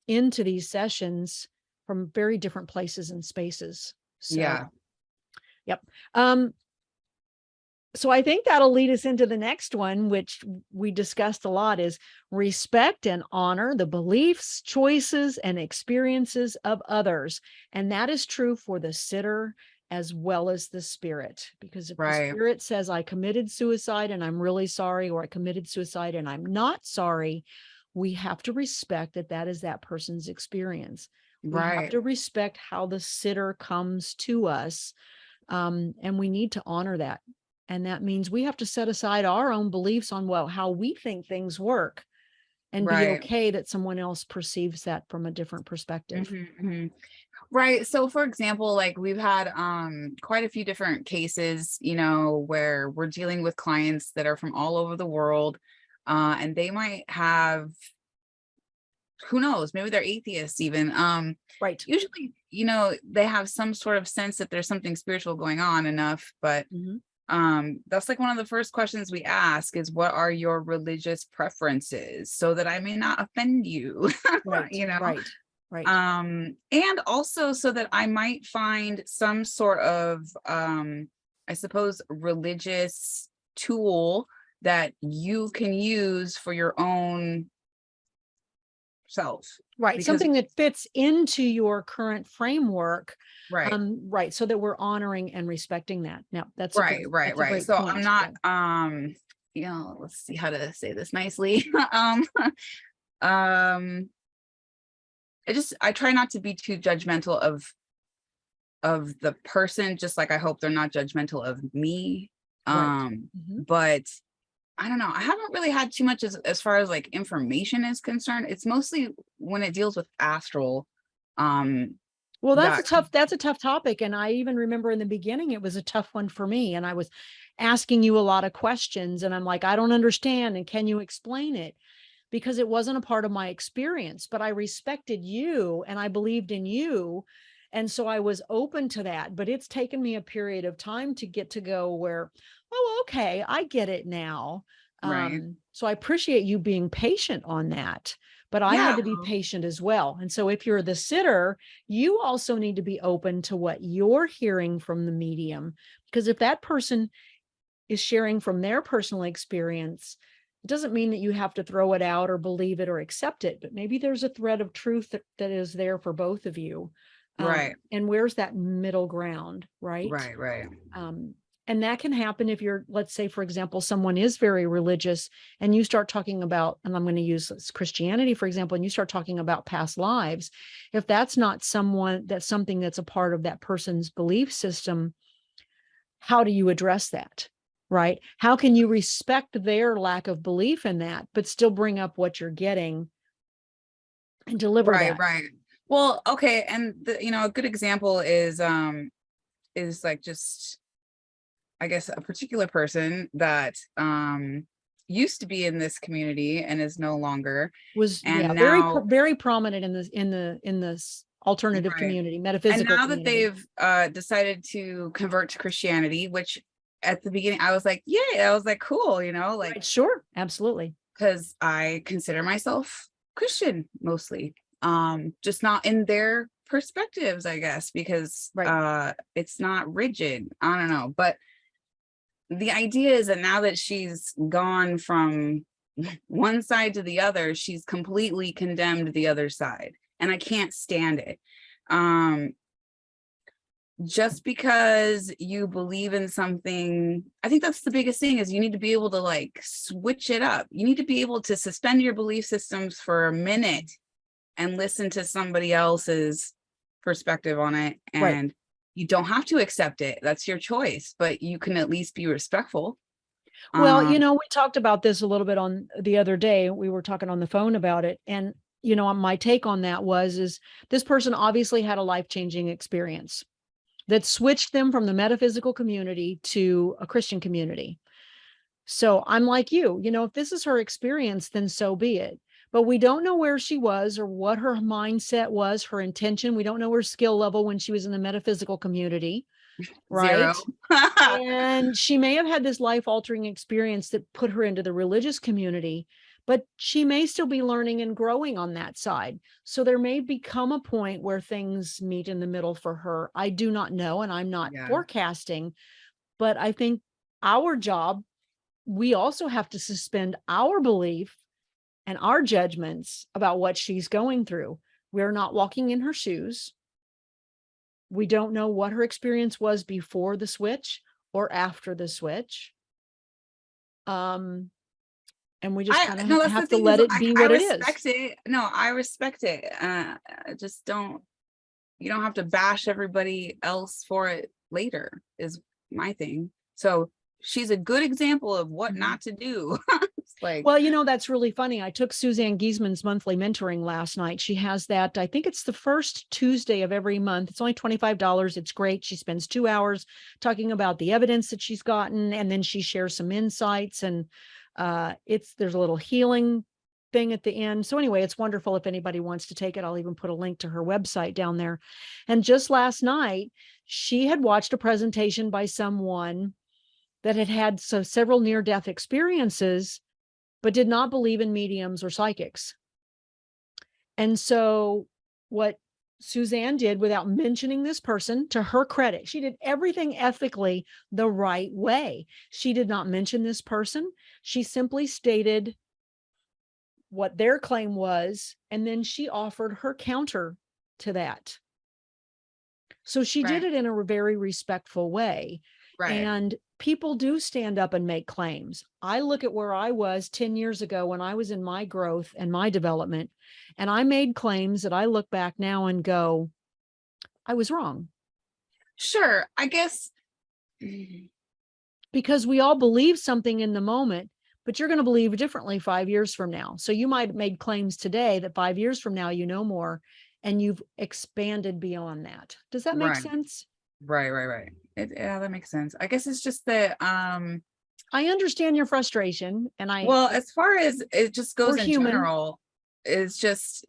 into these sessions from very different places and spaces. So, Yeah. yep. So I think that'll lead us into the next one, which we discussed a lot, is respect and honor the beliefs, choices, and experiences of others. And that is true for the sitter as well as the spirit. Because if the Right. spirit says, I committed suicide and I'm really sorry, or I committed suicide and I'm not sorry, we have to respect that that is that person's experience. We have Right. to respect how the sitter comes to us. And we need to honor that. And that means we have to set aside our own beliefs on, well, how we think things work, and be Right. okay that someone else perceives that from a different perspective. Mhm. Right. So for example, like we've had quite a few different cases, where we're dealing with clients that are from all over the world. And they might have, who knows, maybe they're atheists even. Right. Usually, they have some sort of sense that there's something spiritual going on enough, but Mhm. that's like one of the first questions we ask is, what are your religious preferences, so that I may not offend you. Right. you know Right. Right. and also so that I might find some sort of I suppose religious tool that you can use for your own self. Right. Because Something that fits into your current framework. right, Right. So that we're honoring and respecting that. Now, right, right, that's a right. great So I'm point. not Yeah. let's see how to say this nicely. Um I try not to be too judgmental of the person, just like I hope they're not judgmental of me. Right. Mhm. But I don't know. I haven't really had too much as far as like information is concerned. It's mostly when it deals with astral, um, Well, that that's a tough topic. And I even remember in the beginning, it was a tough one for me. And I was asking you a lot of questions, and I'm like, I don't understand. And can you explain it? Because it wasn't a part of my experience, but I respected you and I believed in you. And so I was open to that. But it's taken me a period of time to get to go where, oh, okay, I get it now. right. So I appreciate you being patient on that. But I had Yeah, to be patient as well. And so if you're the sitter, you also need to be open to what you're hearing from the medium. Because if that person is sharing from their personal experience, it doesn't mean that you have to throw it out or believe it or accept it, but maybe there's a thread of truth that is there for both of you. right, And where's that middle ground, right? right, right, Um, and that can happen if you're, let's say, for example, someone is very religious and you start talking about, and I'm going to use Christianity, for example, and you start talking about past lives. If that's not that's something that's a part of that person's belief system, how do you address that? Right? How can you respect their lack of belief in that, but still bring up what you're getting and deliver right, that? right. Well, okay, and a good example is like just, I guess, a particular person that used to be in this community and is no longer, Was, yeah, and now, very prominent in this alternative right. community, And metaphysical now that community. they've decided to convert to Christianity, which at the beginning I was like, yay, I was like, cool, like, Right? Sure, absolutely. because I consider myself Christian mostly. Just not in their perspectives, I guess, because Right. it's not rigid. I don't know. But the idea is that now that she's gone from one side to the other, she's completely condemned the other side. And I can't stand it. Um, just because you believe in something, I think that's the biggest thing, is you need to be able to like switch it up. You need to be able to suspend your belief systems for a minute and listen to somebody else's perspective on it. Right. And you don't have to accept it. That's your choice, but you can at least be respectful. Well, Um, we talked about this a little bit on the other day. We were talking on the phone about it. And, my take on that is this person obviously had a life-changing experience that switched them from the metaphysical community to a Christian community. So I'm like you, if this is her experience, then so be it. But we don't know where she was or what her mindset was, her intention. We don't know her skill level when she was in the metaphysical community, right? Zero. And she may have had this life altering experience that put her into the religious community, but she may still be learning and growing on that side. So there may become a point where things meet in the middle for her. I do not know, and I'm not Yeah. forecasting, but I think our job, we also have to suspend our belief and our judgments about what she's going through. We're not walking in her shoes. We don't know what her experience was before the switch or after the switch. And we just I kind no, of that's the have to thing is let it I, be I what it is. respect it. No, I respect it. I just don't, you don't have to bash everybody else for it later, is my thing. So she's a good example of what Mhm. not to do. It's like, Well, that's really funny. I took Suzanne Giesman's monthly mentoring last night. She has that. I think it's the first Tuesday of every month. It's only $25. It's great. She spends 2 hours talking about the evidence that she's gotten, and then she shares some insights. And there's a little healing thing at the end. So anyway, it's wonderful. If anybody wants to take it, I'll even put a link to her website down there. And just last night, she had watched a presentation by someone that had had several near-death experiences, but did not believe in mediums or psychics. And so what Suzanne did, without mentioning this person, to her credit, she did everything ethically the right way. She did not mention this person. She simply stated what their claim was, and then she offered her counter to that. So she did right, it in a very respectful way. right. And people do stand up and make claims. I look at where I was 10 years ago when I was in my growth and my development, and I made claims that I look back now and go, I was wrong, Sure. I guess mm, because we all believe something in the moment, but you're going to believe differently 5 years from now. So you might have made claims today that 5 years from now, you know more, and you've expanded beyond that. Does that make right, sense? right. Yeah, that makes sense. I guess it's just that I understand your frustration, and well, as far as it just we're goes in human. general, it's just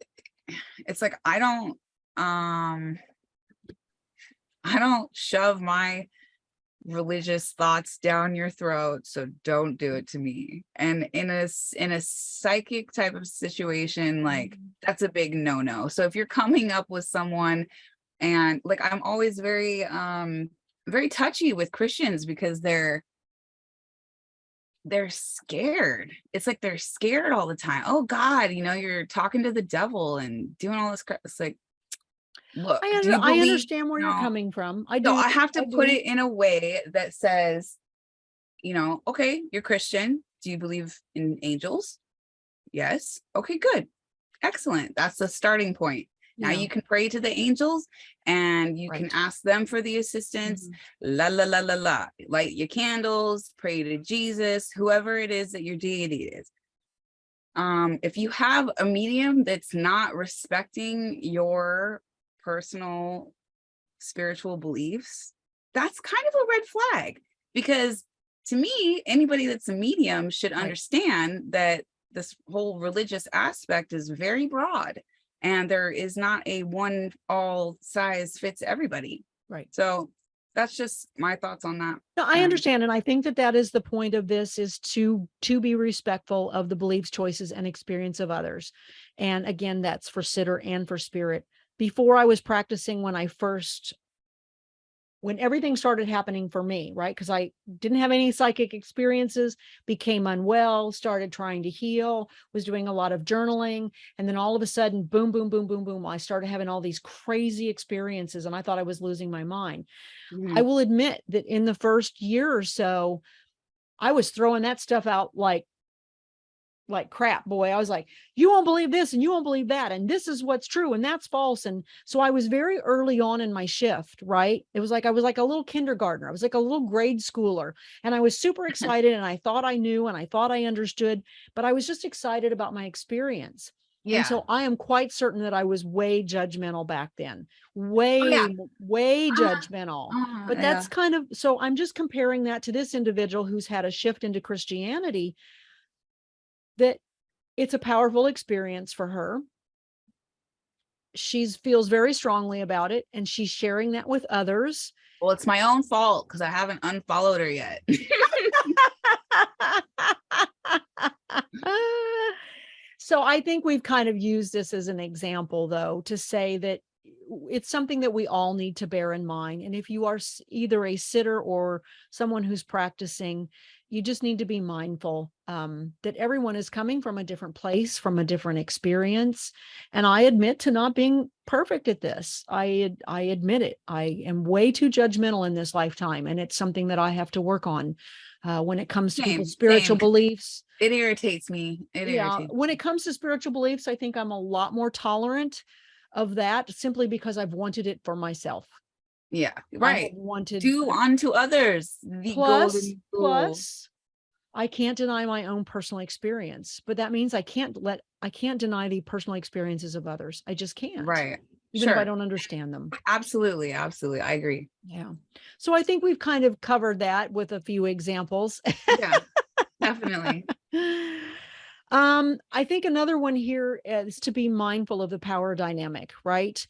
it's like um I don't shove my religious thoughts down your throat, so don't do it to me. And in a psychic type of situation, like that's a big no-no. So if you're coming up with someone, and like I'm always very touchy with Christians because they're scared. It's like they're scared all the time. Oh God, you're talking to the devil and doing all this crap. It's like, look, do you I believe, understand where you're coming from. I so do. I have to I put do. it in a way that says, okay, you're Christian. Do you believe in angels? Yes. Okay, good. Excellent. That's the starting point. Now Yeah, you can pray to the angels and you can right. ask them for the assistance. Mhm. La la la la la. Light your candles, pray to Jesus, whoever it is that your deity is. If you have a medium that's not respecting your personal spiritual beliefs, that's kind of a red flag, because to me, anybody that's a medium should Right, understand that this whole religious aspect is very broad and there is not a one all size fits everybody. right. So that's just my thoughts on that. No, I And understand, and I think that that is the point of this, is to be respectful of the beliefs, choices, and experience of others. And again, that's for sitter and for spirit. Before I was practicing, when everything started happening for me, right? Because I didn't have any psychic experiences, became unwell, started trying to heal, was doing a lot of journaling. And then all of a sudden, boom, boom, boom, boom, boom, I started having all these crazy experiences, and I thought I was losing my mind. I mhm, will admit that in the first year or so, I was throwing that stuff out like crap, boy. I was like, you won't believe this and you won't believe that, and this is what's true and that's false. And so I was very early on in my shift, right? It was like I was like a little kindergartner. I was like a little grade schooler, and I was super excited, and I thought I knew and I thought I understood, but I was just excited about my experience. And Yeah. so I am quite certain that I was way judgmental back then, Oh yeah. way Uh, judgmental. But yeah. that's kind of, so I'm just comparing that to this individual who's had a shift into Christianity, that it's a powerful experience for her. She feels very strongly about it, and she's sharing that with others. Well, it's my own fault because I haven't unfollowed her yet. So I think we've kind of used this as an example, though, to say that it's something that we all need to bear in mind. And if you are either a sitter or someone who's practicing, you just need to be mindful that everyone is coming from a different place, from a different experience. And I admit to not being perfect at this. I admit it. I am way too judgmental in this lifetime, and it's something that I have to work on when it comes to people's spiritual beliefs. It irritates me. When it comes to spiritual beliefs, I think I'm a lot more tolerant of that, simply because I've wanted it for myself. Yeah, I right. have wanted Do unto others the golden rule. Plus, I can't deny my own personal experience, but that means I can't deny the personal experiences of others. I just can't. Right. Even if I don't understand them. Absolutely. Absolutely. I agree. Yeah. So I think we've kind of covered that with a few examples. Yeah, definitely. I think another one here is to be mindful of the power dynamic, right?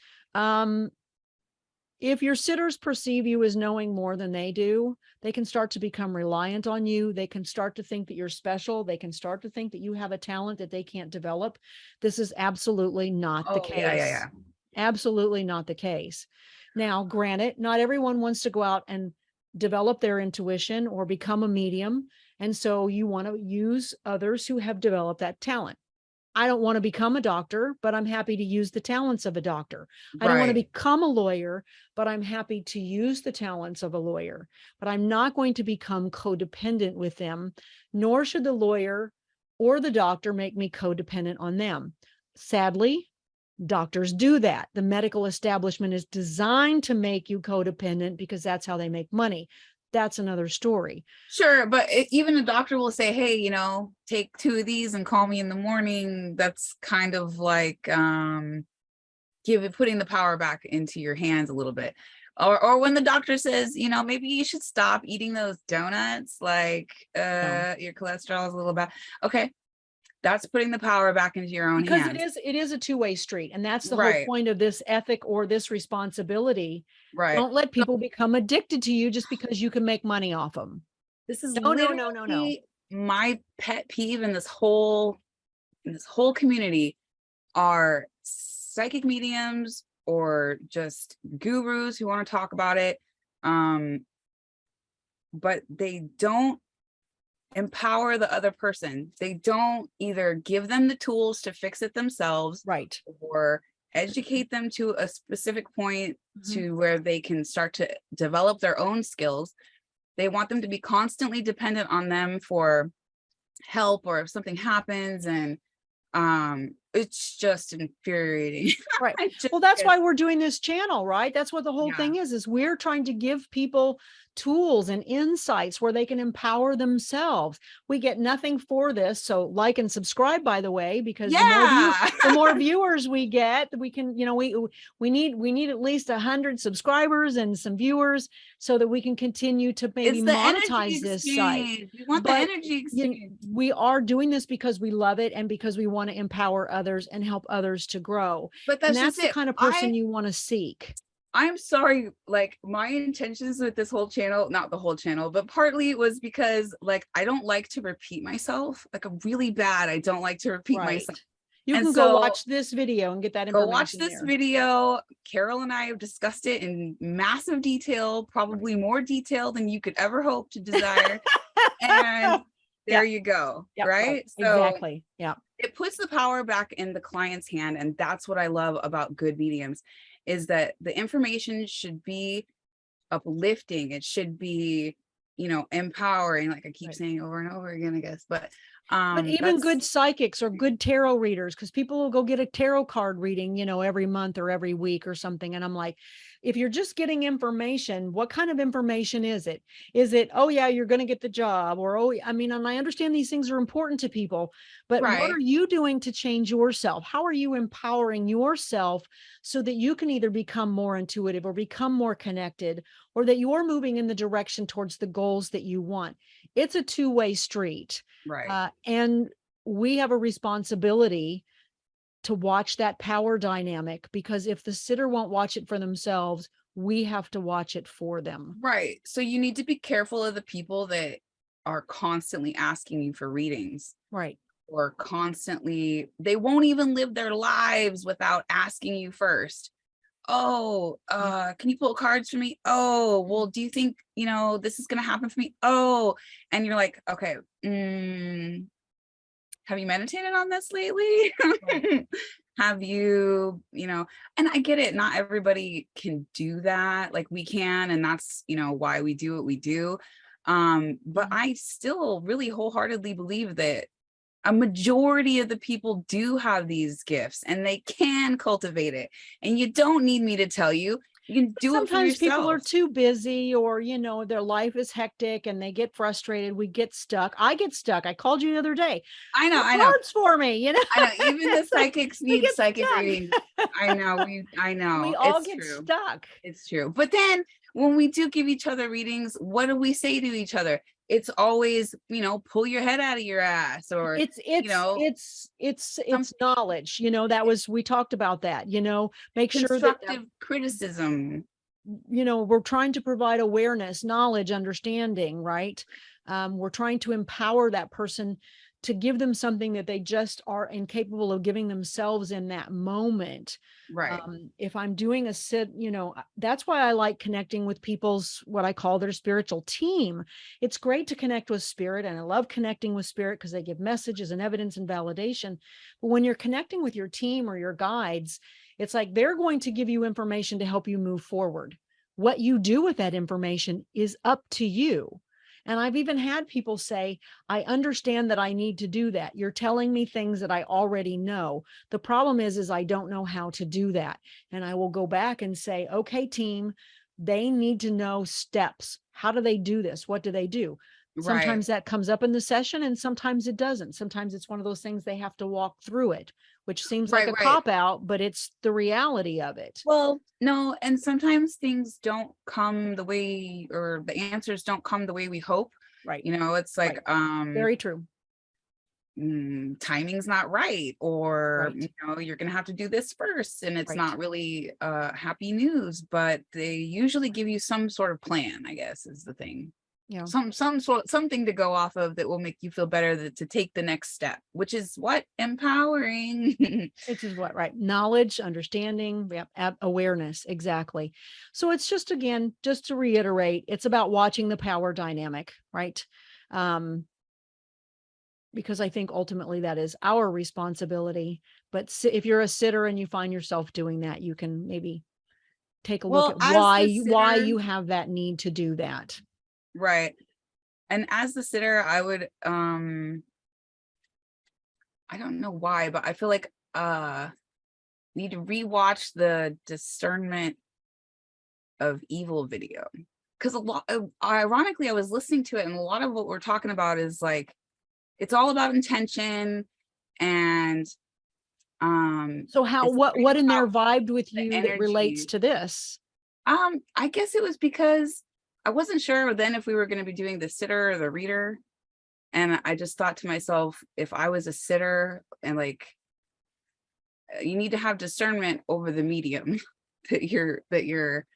If your sitters perceive you as knowing more than they do, they can start to become reliant on you. They can start to think that you're special. They can start to think that you have a talent that they can't develop. This is absolutely not the case. Yeah. Absolutely not the case. Now, granted, not everyone wants to go out and develop their intuition or become a medium. And so you want to use others who have developed that talent. I don't want to become a doctor, but I'm happy to use the talents of a doctor. I don't want to become a lawyer, but I'm happy to use the talents of a lawyer. But I'm not going to become codependent with them, nor should the lawyer or the doctor make me codependent on them. Sadly, doctors do that. The medical establishment is designed to make you codependent because that's how they make money. That's another story. Sure, but even a doctor will say, hey, take 2 of these and call me in the morning. That's kind of like putting the power back into your hands a little bit. Or when the doctor says, maybe you should stop eating those donuts, like your cholesterol is a little bad. Okay, that's putting the power back into your own hands. Because it is a two-way street, and that's the whole point of this ethic or this responsibility. Right. Don't let people become addicted to you just because you can make money off them. This is no. My pet peeve in this whole community are psychic mediums or just gurus who want to talk about it, but they don't empower the other person. They don't either give them the tools to fix it themselves, right, or educate them to a specific point to where they can start to develop their own skills. They want them to be constantly dependent on them for help or if something happens, and it's just infuriating. Right. Well, that's why we're doing this channel, right? That's what the whole thing is we're trying to give people tools and insights where they can empower themselves. We get nothing for this. So like and subscribe, by the way, because the more viewers we get, we can, we need at least 100 subscribers and some viewers so that we can continue to maybe monetize this site. We want the energy exchange. We are doing this because we love it and because we want to empower others and help others to grow. But that's the kind of person you want to seek. I'm sorry, like my intentions with this whole channel, not the whole channel, but partly was because like I don't like to repeat myself. Like I'm really bad. I don't like to repeat myself. You can go watch this video and get that information. Go watch this video. Carol and I have discussed it in massive detail, probably more detail than you could ever hope to desire. And there you go. Right? So exactly. Yeah. It puts the power back in the client's hand. And that's what I love about good mediums, is that the information should be uplifting. It should be, empowering, like I keep saying over and over again, I guess. But But even good psychics or good tarot readers, because people will go get a tarot card reading, every month or every week or something. And I'm like, if you're just getting information, what kind of information is it? Is it, oh yeah, you're going to get the job, or, oh, I mean, and I understand these things are important to people, but what Right. are you doing to change yourself? How are you empowering yourself so that you can either become more intuitive or become more connected, or that you're moving in the direction towards the goals that you want? It's a two-way street. Right. And we have a responsibility to watch that power dynamic, because if the sitter won't watch it for themselves, we have to watch it for them. Right. So you need to be careful of the people that are constantly asking you for readings, Right. or constantly, they won't even live their lives without asking you first. Oh, can you pull cards for me? Oh, well, do you think, this is going to happen for me? Oh, and you're like, okay, have you meditated on this lately? Right. Have you, and I get it. Not everybody can do that like we can. And that's, why we do what we do. But Mhm. I still really wholeheartedly believe that a majority of the people do have these gifts and they can cultivate it. And you don't need me to tell you, you can But do it for sometimes people are yourself. too busy, or, their life is hectic and they get frustrated. We get stuck. I get stuck. I called you the other day. I know, Pull I know. cards for me, I know, even the It's like psychics we need get psychic readings. stuck. I We know. all It's get true. stuck. It's true. But then when we do give each other readings, what do we say to each other? It's always, pull your head out of your ass, or, It's you it's know, it's it's some it's knowledge, that was, we talked about that, make sure that, constructive criticism. we're trying to provide awareness, knowledge, understanding, right? We're trying to empower that person to give them something that they just are incapable of giving themselves in that moment. Right. If I'm doing a sit, that's why I like connecting with people's, what I call their spiritual team. It's great to connect with spirit, and I love connecting with spirit because they give messages and evidence and validation. But when you're connecting with your team or your guides, it's like they're going to give you information to help you move forward. What you do with that information is up to you. And I've even had people say, I understand that I need to do that. You're telling me things that I already know. The problem is I don't know how to do that. And I will go back and say, okay, team, they need to know steps. How do they do this? What do they do? Right. Sometimes that comes up in the session and sometimes it doesn't. Sometimes it's one of those things they have to walk through it, which seems like Right. a Right. cop out, but it's the reality of it. Well, no, and sometimes things don't come the way, or the answers don't come the way we hope. Right. It's like, Right. Very true. timing's not right, or, Right. you're gonna have to do this first, and it's Right. not really happy news, but they usually give you some sort of plan, I guess, is the thing. Yeah. Something to go off of that will make you feel better, to take the next step, which is what empowering. It's just what, right? Knowledge, understanding, awareness. Exactly. So it's just, again, just to reiterate, it's about watching the power dynamic, right? Um, because I think ultimately that is our responsibility. But if you're a sitter and you find yourself doing that, you can maybe take a look Well, at as why the why sitter, you have that need to do that. right, and as the sitter, I would, I don't know why, but I feel like need to rewatch the discernment of evil video, because a lot ironically, I was listening to it, and a lot of what we're talking about is like, it's all about intention, and So how, it's what in there about vibed with the you that relates energy. to this? I guess it was because I wasn't sure then if we were going to be doing the sitter or the reader, and I just thought to myself, if I was a sitter, and like, you need to have discernment over the medium that you're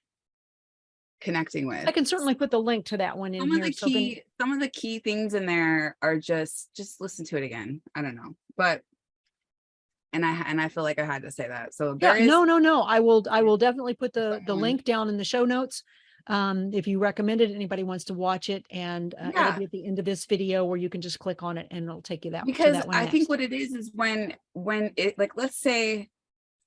connecting I with. can certainly put the link to that one in here. So then, Some of the key things in there are just listen to it again. I don't know, but and I feel like I had to say that. So yeah, there is, no. I will definitely put the someone, link down in the show notes. If you recommend it, anybody wants to watch it, and it'll yeah, be at the end of this video where you can just click on it and it'll take you to because that one I think next. what it is when it, like, let's say,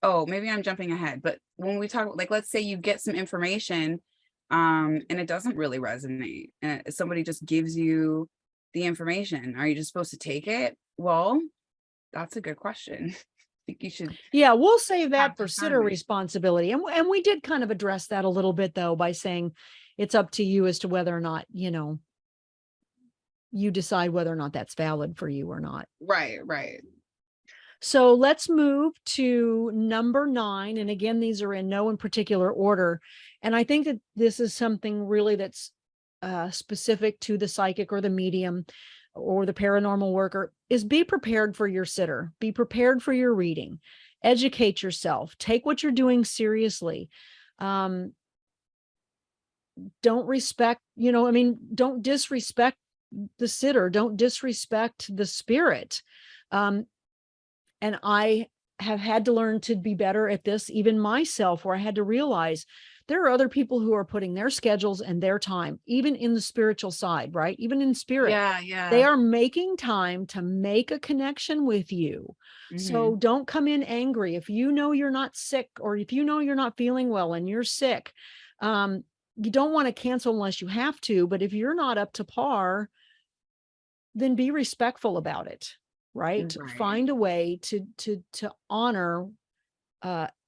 oh, maybe I'm jumping ahead, but when we talk, like, let's say you get some information, and it doesn't really resonate, and somebody just gives you the information? Are you just supposed to take it? Well, that's a good question. I think you should Yeah, we'll save have that for sitter discernment. responsibility. And we did kind of address that a little bit though by saying it's up to you as to whether or not, you decide whether or not that's valid for you or not. Right, right. So let's move to number 9. And again, these are in no in particular order. And I think that this is something really that's specific to the psychic or the medium or the paranormal worker, is be prepared for your sitter. Be prepared for your reading. Educate yourself. Take what you're doing seriously. Don't respect, don't disrespect the sitter. Don't disrespect the spirit. And I have had to learn to be better at this, even myself, where I had to realize there are other people who are putting their schedules and their time, even in the spiritual side, right? Even in spirit, Yeah, they yeah. are making time to make a connection with you. So Hmm. don't come in angry. If you know you're not sick, or if you know you're not feeling well and you're sick, you don't want to cancel unless you have to. But if you're not up to par, then be respectful about it, right? Right. Find a way to honor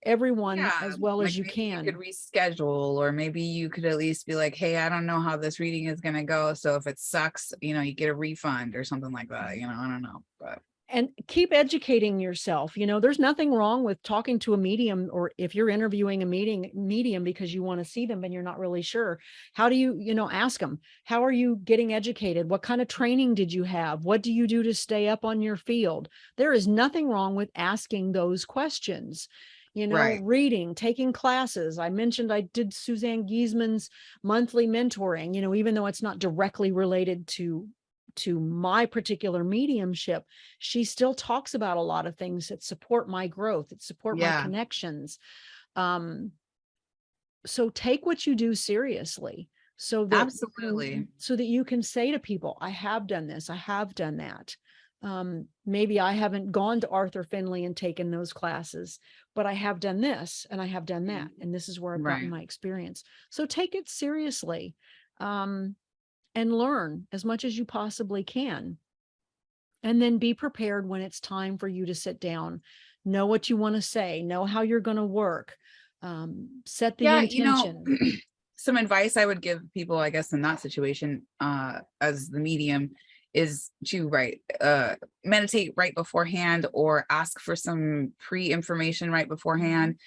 everyone Yeah, as well like as you maybe you could can. reschedule, or maybe you could at least be like, hey, I don't know how this reading is gonna go. So if it sucks, you get a refund or something like that. I don't know. But And keep educating yourself. There's nothing wrong with talking to a medium, or if you're interviewing a medium because you want to see them and you're not really sure. How do ask them, how are you getting educated? What kind of training did you have? What do you do to stay up on your field? There is nothing wrong with asking those questions. right. Reading, taking classes. I mentioned I did Suzanne Giesman's monthly mentoring, even though it's not directly related to my particular mediumship, she still talks about a lot of things that support my growth, that support my Yeah, connections. So take what you do seriously, absolutely. so that you can say to people, I have done this, I have done that. Maybe I haven't gone to Arthur Finley and taken those classes, but I have done this and I have done that. Mhm. And this is where I've gotten Right. my experience. So take it seriously. And learn as much as you possibly can. And then be prepared when it's time for you to sit down. Know what you want to say, know how you're going to work, set the Yeah, intention. some advice I would give people, I guess, in that situation, as the medium, is to meditate right beforehand, or ask for some pre-information right beforehand.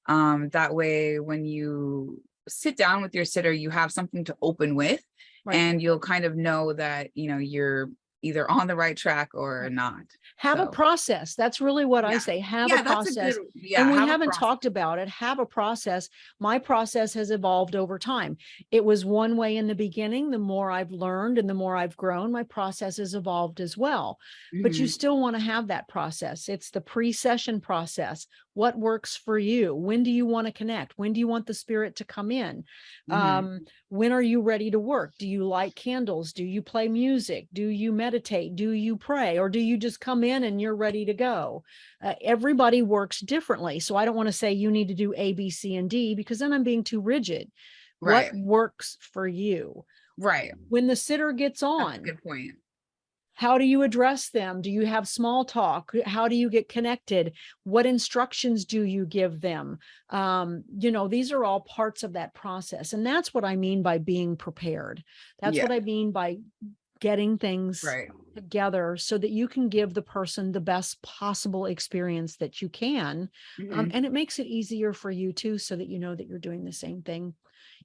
That way when you sit down with your sitter, you have something to open with, Right. and you'll kind of know that you're either on the right track or Right. not. Have a So process. That's really what I yeah, say. Have a yeah, that's a good, process. yeah, And we have a haven't process. talked about it. Have a process. My process has evolved over time. It was one way in the beginning. The more I've learned and the more I've grown, my process has evolved as well. But you Mhm. still want to have that process. It's the pre-session process. What works for you? When do you want to connect? When do you want the spirit to come in? Mhm. When are you ready to work? Do you light candles? Do you play music? Do you meditate? Do you pray? Or do you just come in and you're ready to go? Everybody works differently. So I don't want to say you need to do A, B, C, and D, because then I'm being too rigid. What Right. works for you? Right. When the sitter gets That's a on, good point. how do you address them? Do you have small talk? How do you get connected? What instructions do you give them? These are all parts of that process. And that's what I mean by being prepared. That's Yeah. what I mean by getting things Right. together so that you can give the person the best possible experience that you can. Mhm. And it makes it easier for you too, so that you know that you're doing the same thing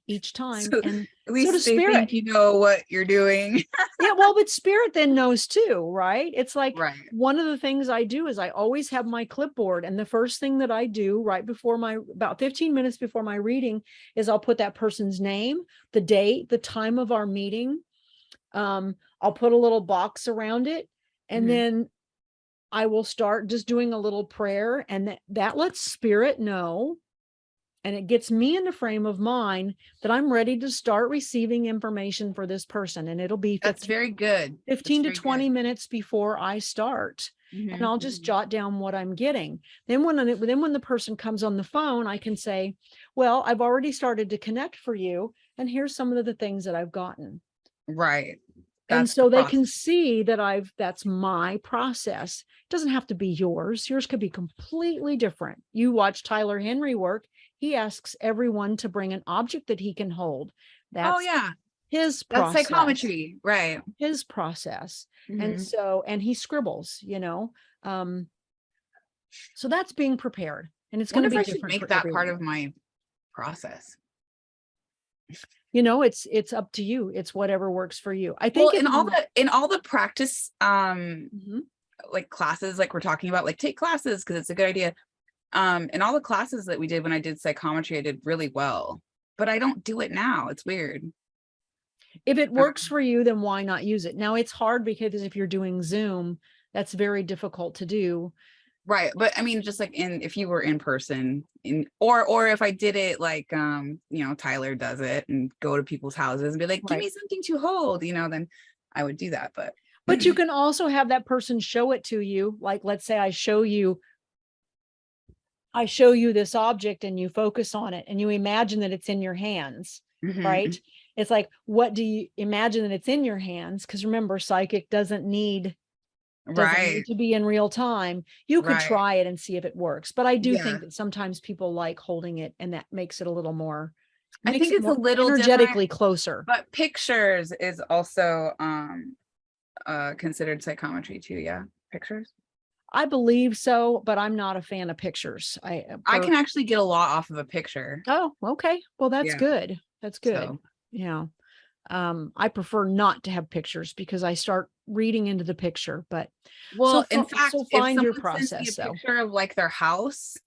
each time. So And at so least does they spirit. think you know what you're doing. Yeah, well, but spirit then knows too, right? It's like Right. one of the things I do is I always have my clipboard. And the first thing that I do right before about 15 minutes before my reading is I'll put that person's name, the date, the time of our meeting. I'll put a little box around it. And Mhm. then I will start just doing a little prayer. And that lets spirit know, and it gets me in the frame of mind that I'm ready to start receiving information for this person. And it'll be That's very good. That's 15 to very good. 20 minutes before I start. And Mhm. I'll just Mhm. jot down what I'm getting. Then when the person comes on the phone, I can say, well, I've already started to connect for you. And here's some of the things that I've gotten. Right. And That's the so they can process. see that that's my process. It doesn't have to be yours. Yours could be completely different. You watch Tyler Henry work. He asks everyone to bring an object that he can hold. Oh That's yeah, his that's process, psychometry, right? his process. And Mhm. so, and he scribbles, so that's being prepared, and it's going Wonder to if be I should different make for that part everyone. of my process. It's up to you. It's whatever works for you. I Well, think if you, in all the practice Mhm. like classes like we're talking about, like take classes because it's a good idea. In all the classes that we did when I did psychometry, I did really well. But I don't do it now. It's weird. If it Uh, works for you, then why not use it? Now it's hard because if you're doing Zoom, that's very difficult to do. right. But I mean, just like if you were in person or if I did it like Tyler does it and go to people's houses and be like, give Right. me something to hold, then I would do that. But But you can also have that person show it to you. Like, let's say I show you this object and you focus on it and you imagine that it's in your hands, right? Mhm. It's like, what do you imagine that it's in your hands? Because remember, psychic doesn't need Right, to be in real time. You could right. try it and see if it works. But I do Yeah. think that sometimes people like holding it, and that makes it a little more, I makes think it it's a more little different, energetically closer. but pictures is also considered psychometry too. Yeah. Pictures. I believe so, but I'm not a fan of pictures. I can actually get a lot off of a picture. Oh, okay. Well, that's Yeah. good. That's good. So, Yeah. I prefer not to have pictures because I start reading into the picture, but well, in so fact, if find your someone sends me a process though. picture of like their house,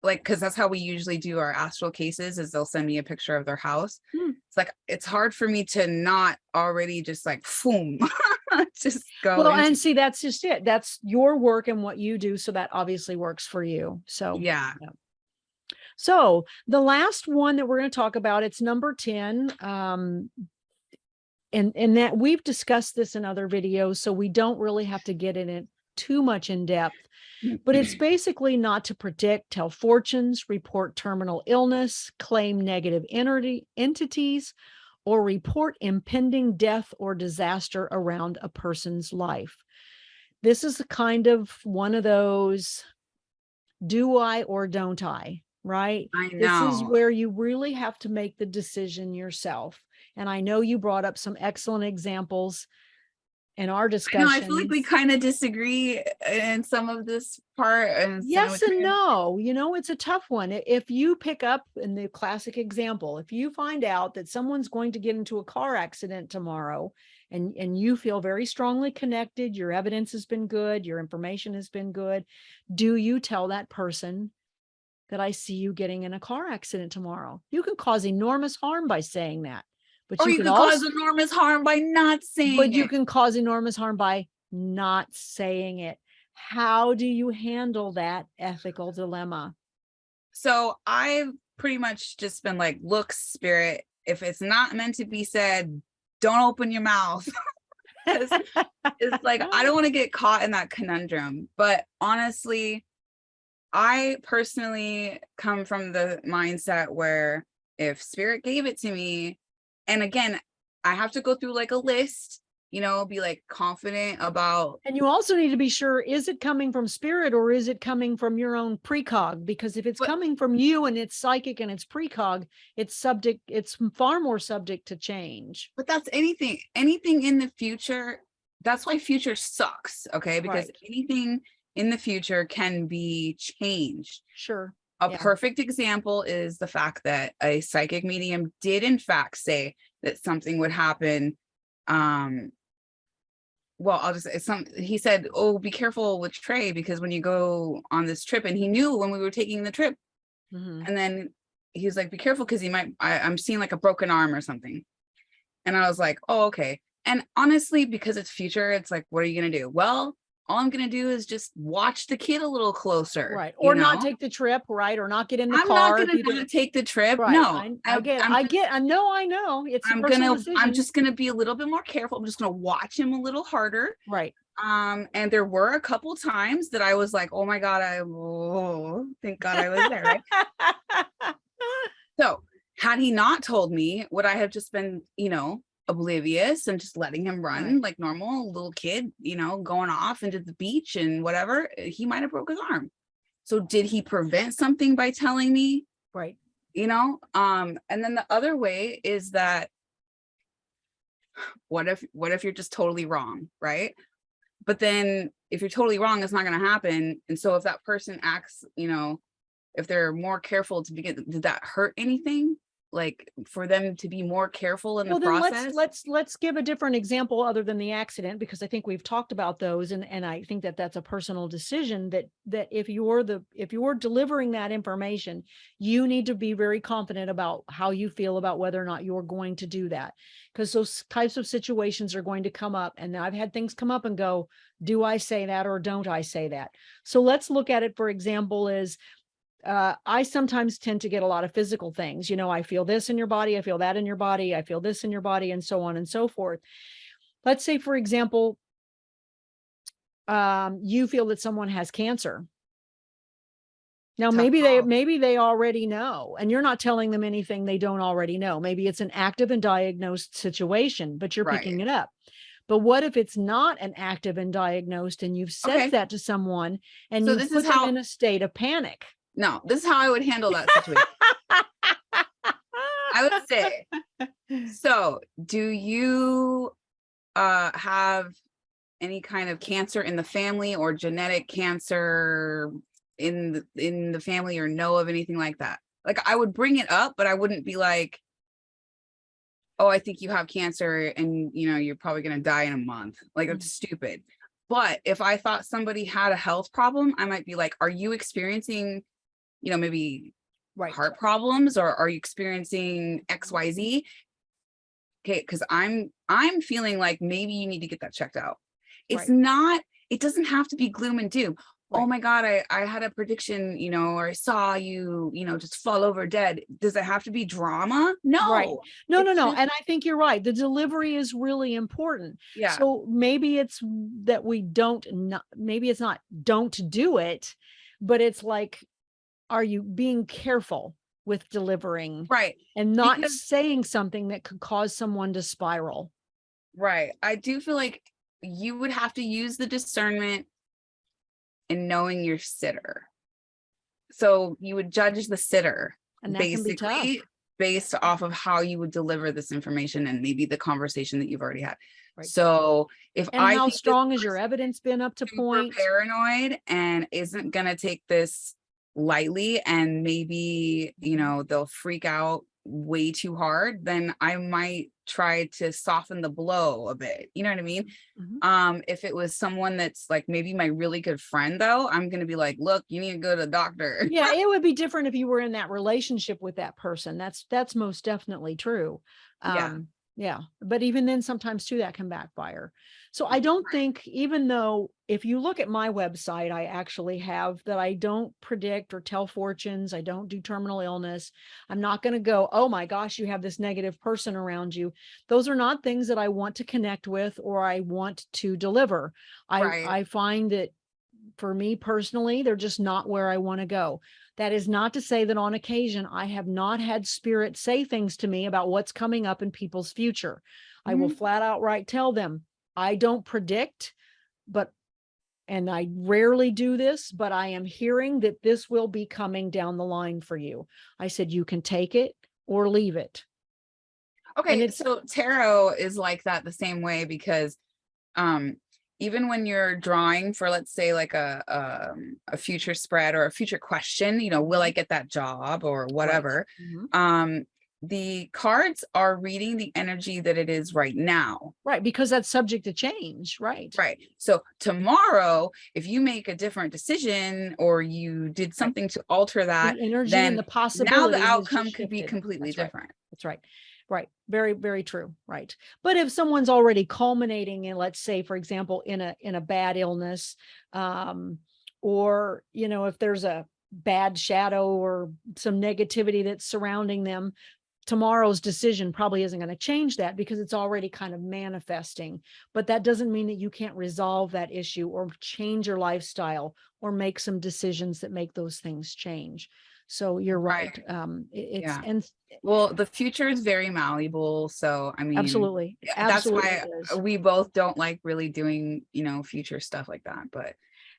like, because that's how we usually do our astral cases, is they'll send me a picture of their house. Hmm. It's like, it's hard for me to not already just like, boom, just go Well, into, and see, that's just it. That's your work and what you do. So that obviously works for you. So, yeah. yeah. So the last one that we're going to talk about, it's number 10. And that we've discussed this in other videos, so we don't really have to get in it too much in depth, but it's basically not to predict, tell fortunes, report terminal illness, claim negative entities, or report impending death or disaster around a person's life. This is a kind of one of those do I or don't I, right? I This is know. where you really have to make the decision yourself. And I know you brought up some excellent examples in our I know. I feel like we discussions. kind of disagree in some of this part and some of Yes and it. no, it's a tough one. If you pick up in the classic example, if you find out that someone's going to get into a car accident tomorrow and you feel very strongly connected, your evidence has been good, your information has been good, do you tell that person that I see you getting in a car accident tomorrow? You can cause enormous harm by saying that, but Or you you could could cause also, enormous harm by not but saying you it. can cause enormous harm by not saying it. How do you handle that ethical dilemma? So I've pretty much just been like, look, spirit, if it's not meant to be said, don't open your mouth. Because it's like, I don't want to get caught in that conundrum. But honestly, I personally come from the mindset where if spirit gave it to me, and again, I have to go through like a list, be like confident about. And you also need to be sure, is it coming from spirit or is it coming from your own precog? Because if it's But coming from you and it's psychic and it's precog, it's far more subject to change. but that's anything in the future. That's why future sucks, okay? Because Right. anything in the future can be changed. Sure. A Yeah. perfect example is the fact that a psychic medium did in fact say that something would happen. Well, I'll just it's some he said, "Oh, be careful with Trey because when you go on this trip," and he knew when we were taking the trip, Mhm. and then he was like, "Be careful because I'm seeing like a broken arm or something." And I was like, "Oh, okay." And honestly, because it's future, it's like, what are you gonna do? Well, all I'm gonna do is just watch the kid a little closer, Right. Or not take the trip, right? Or not get in the I'm not car if gonna you didn't. not take the trip. Right. No, I know. It's a I'm personal gonna I'm decision. just gonna be a little bit more careful. I'm just gonna watch him a little harder. Right. And there were a couple times that I was like, oh my God, thank God I was there, right? So had he not told me, would I have just been, oblivious and just letting him Right. run like normal little kid, going off into the beach and whatever, he might have broke his arm. So did he prevent something by telling me? Right. And then the other way is that what if you're just totally wrong, right? But then if you're totally wrong, it's not going to happen. And so if that person acts, if they're more careful to begin, did that hurt anything? Like for them to be more careful in the Well, then process? let's give a different example other than the accident, because I think we've talked about those, and I think that that's a personal decision, that if you're delivering that information, you need to be very confident about how you feel about whether or not you're going to do that, because those types of situations are going to come up, and I've had things come up and go, do I say that or don't I say that? So let's look at it, for example, as I sometimes tend to get a lot of physical things. I feel this in your body, I feel that in your body, I feel this in your body, and so on and so forth. Let's say, for example, you feel that someone has cancer. Now, Tough call. maybe they already know, and you're not telling them anything they don't already know. Maybe it's an active and diagnosed situation, but you're picking Right. it up. But what if it's not an active and diagnosed, and you've said Okay. that to someone and So you've this is put them how, in a state of panic? no, this is how I would handle that situation. I would say, so do you have any kind of cancer in the family or genetic cancer in the family, or know of anything like that? Like I would bring it up, but I wouldn't be like, oh, I think you have cancer and you're probably going to die in a month. Like that's stupid. But if I thought somebody had a health problem, I might be like, are you experiencing, maybe Right. heart problems, or are you experiencing XYZ? Okay, because I'm feeling like maybe you need to get that checked out. It's Right. not, it doesn't have to be gloom and doom. Oh Right. my God, I had a prediction, or I saw you, just fall over dead. Does it have to be drama? Right. No. No, no, It's no. just, And I think you're right. The delivery is really important. yeah, So maybe it's that we don't, not, maybe it's not don't do it, but it's like, are you being careful with delivering right. and not Because, saying something that could cause someone to spiral? right. I do feel like you would have to use the discernment in knowing your sitter. So you would judge the sitter And that can be tough. basically based off of how you would deliver this information and maybe the conversation that you've already had. Right. So if And I how think this strong has your person's evidence been up to super point? paranoid and isn't going to take this lightly, and maybe, they'll freak out way too hard, then I might try to soften the blow a bit. You know what I mean? Mhm. If it was someone that's like maybe my really good friend, though, I'm going to be like, look, you need to go to the doctor. Yeah, it would be different if you were in that relationship with that person. That's most definitely true. Yeah. Yeah, but even then, sometimes too, that can backfire. So I don't think, even though if you look at my website, I actually have that I don't predict or tell fortunes. I don't do terminal illness. I'm not going to go, oh my gosh, you have this negative person around you. Those are not things that I want to connect with or I want to deliver. Right. I find that for me personally, they're just not where I want to go. That is not to say that on occasion I have not had spirit say things to me about what's coming up in people's future. I will Mhm. flat out right tell them, I don't predict, but, and I rarely do this, but I am hearing that this will be coming down the line for you. I said, you can take it or leave it. And Okay, it's so tarot is like that the same way, because um even when you're drawing for, let's say, like a future spread or a future question, will I get that job or right. whatever, Mhm. the cards are reading the energy that it is right now. Right. Because that's subject to change. Right. Right. So tomorrow, if you make a different decision or you did Right. something to alter that, The energy and then the now the possibility has just outcome could be shifted. completely That's right. different. That's right. Right. Very, very true. Right. But if someone's already culminating in, let's say, for example, in a bad illness, um, or, if there's a bad shadow or some negativity that's surrounding them, tomorrow's decision probably isn't going to change that because it's already kind of manifesting. But that doesn't mean that you can't resolve that issue or change your lifestyle or make some decisions that make those things change. So you're right. Right. It's, Yeah. and Well, the future is very malleable. So, I mean, absolutely, yeah, that's absolutely why is. we both don't like really doing, future stuff like that.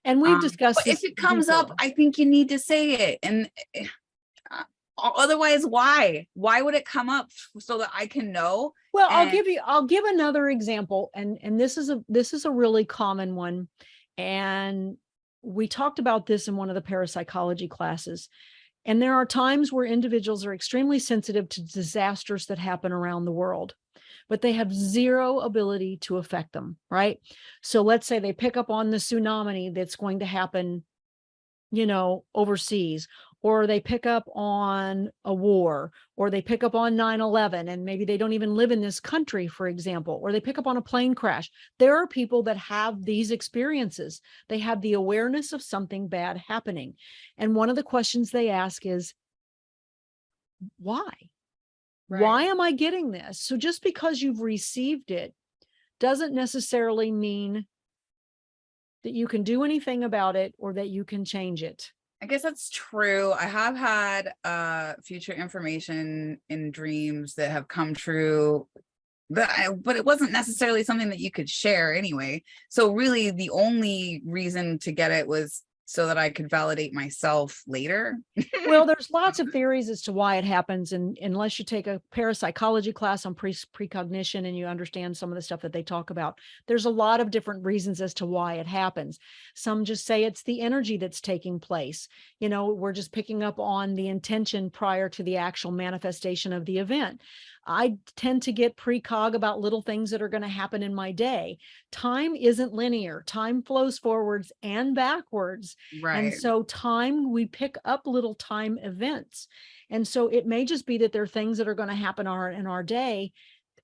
And we've discussed But if this it comes up, before. I think you need to say it. And uh, otherwise, why? Why would it come up so that I can know? Well, And I'll give another example, and this is a really common one. And we talked about this in one of the parapsychology classes. And there are times where individuals are extremely sensitive to disasters that happen around the world, but they have zero ability to affect them, right? So let's say they pick up on the tsunami that's going to happen, overseas, or they pick up on a war, or they pick up on 9/11, and maybe they don't even live in this country, for example, or they pick up on a plane crash. There are people that have these experiences. They have the awareness of something bad happening. And one of the questions they ask is, why? Why right. am I getting this? So just because you've received it doesn't necessarily mean that you can do anything about it or that you can change it. I guess that's true. I have had future information in dreams that have come true, but it wasn't necessarily something that you could share anyway. So really the only reason to get it was so that I could validate myself later. Well, there's lots of theories as to why it happens. And unless you take a parapsychology class on precognition and you understand some of the stuff that they talk about, there's a lot of different reasons as to why it happens. Some just say it's the energy that's taking place. We're just picking up on the intention prior to the actual manifestation of the event. I tend to get precog about little things that are going to happen in my day. Time isn't linear. Time flows forwards and backwards. And Right. so we pick up little time events. And so it may just be that there are things that are going to happen in our day,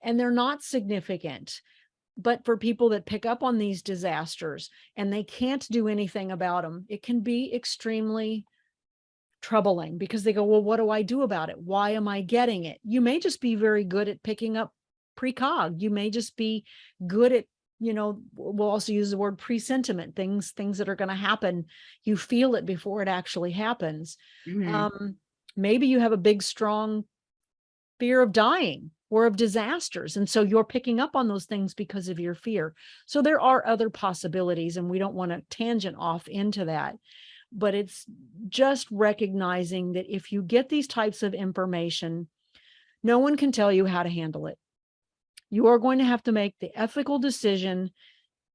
and they're not significant. But for people that pick up on these disasters and they can't do anything about them, it can be extremely troubling, because they go, well, what do I do about it? Why am I getting it? You may just be very good at picking up precog. You may just be good at, we'll also use the word presentiment, things that are going to happen. You feel it before it actually happens. Mhm. Maybe you have a big, strong fear of dying or of disasters. And so you're picking up on those things because of your fear. So there are other possibilities, and we don't want to tangent off into that. But it's just recognizing that if you get these types of information, no one can tell you how to handle it. You are going to have to make the ethical decision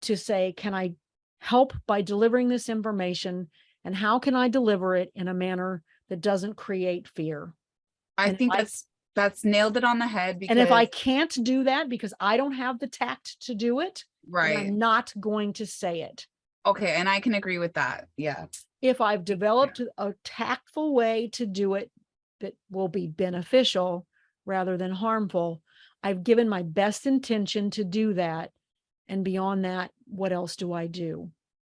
to say, can I help by delivering this information? And how can I deliver it in a manner that doesn't create fear? I And if think I that's nailed it on the head and if I because can't do that because I don't have the tact to do it, then right. I'm not going to say it. Okay, and I can agree with that. Yeah. If I've developed a tactful way to do it that will be beneficial rather than harmful, I've given my best intention to do that. And beyond that, what else do I do?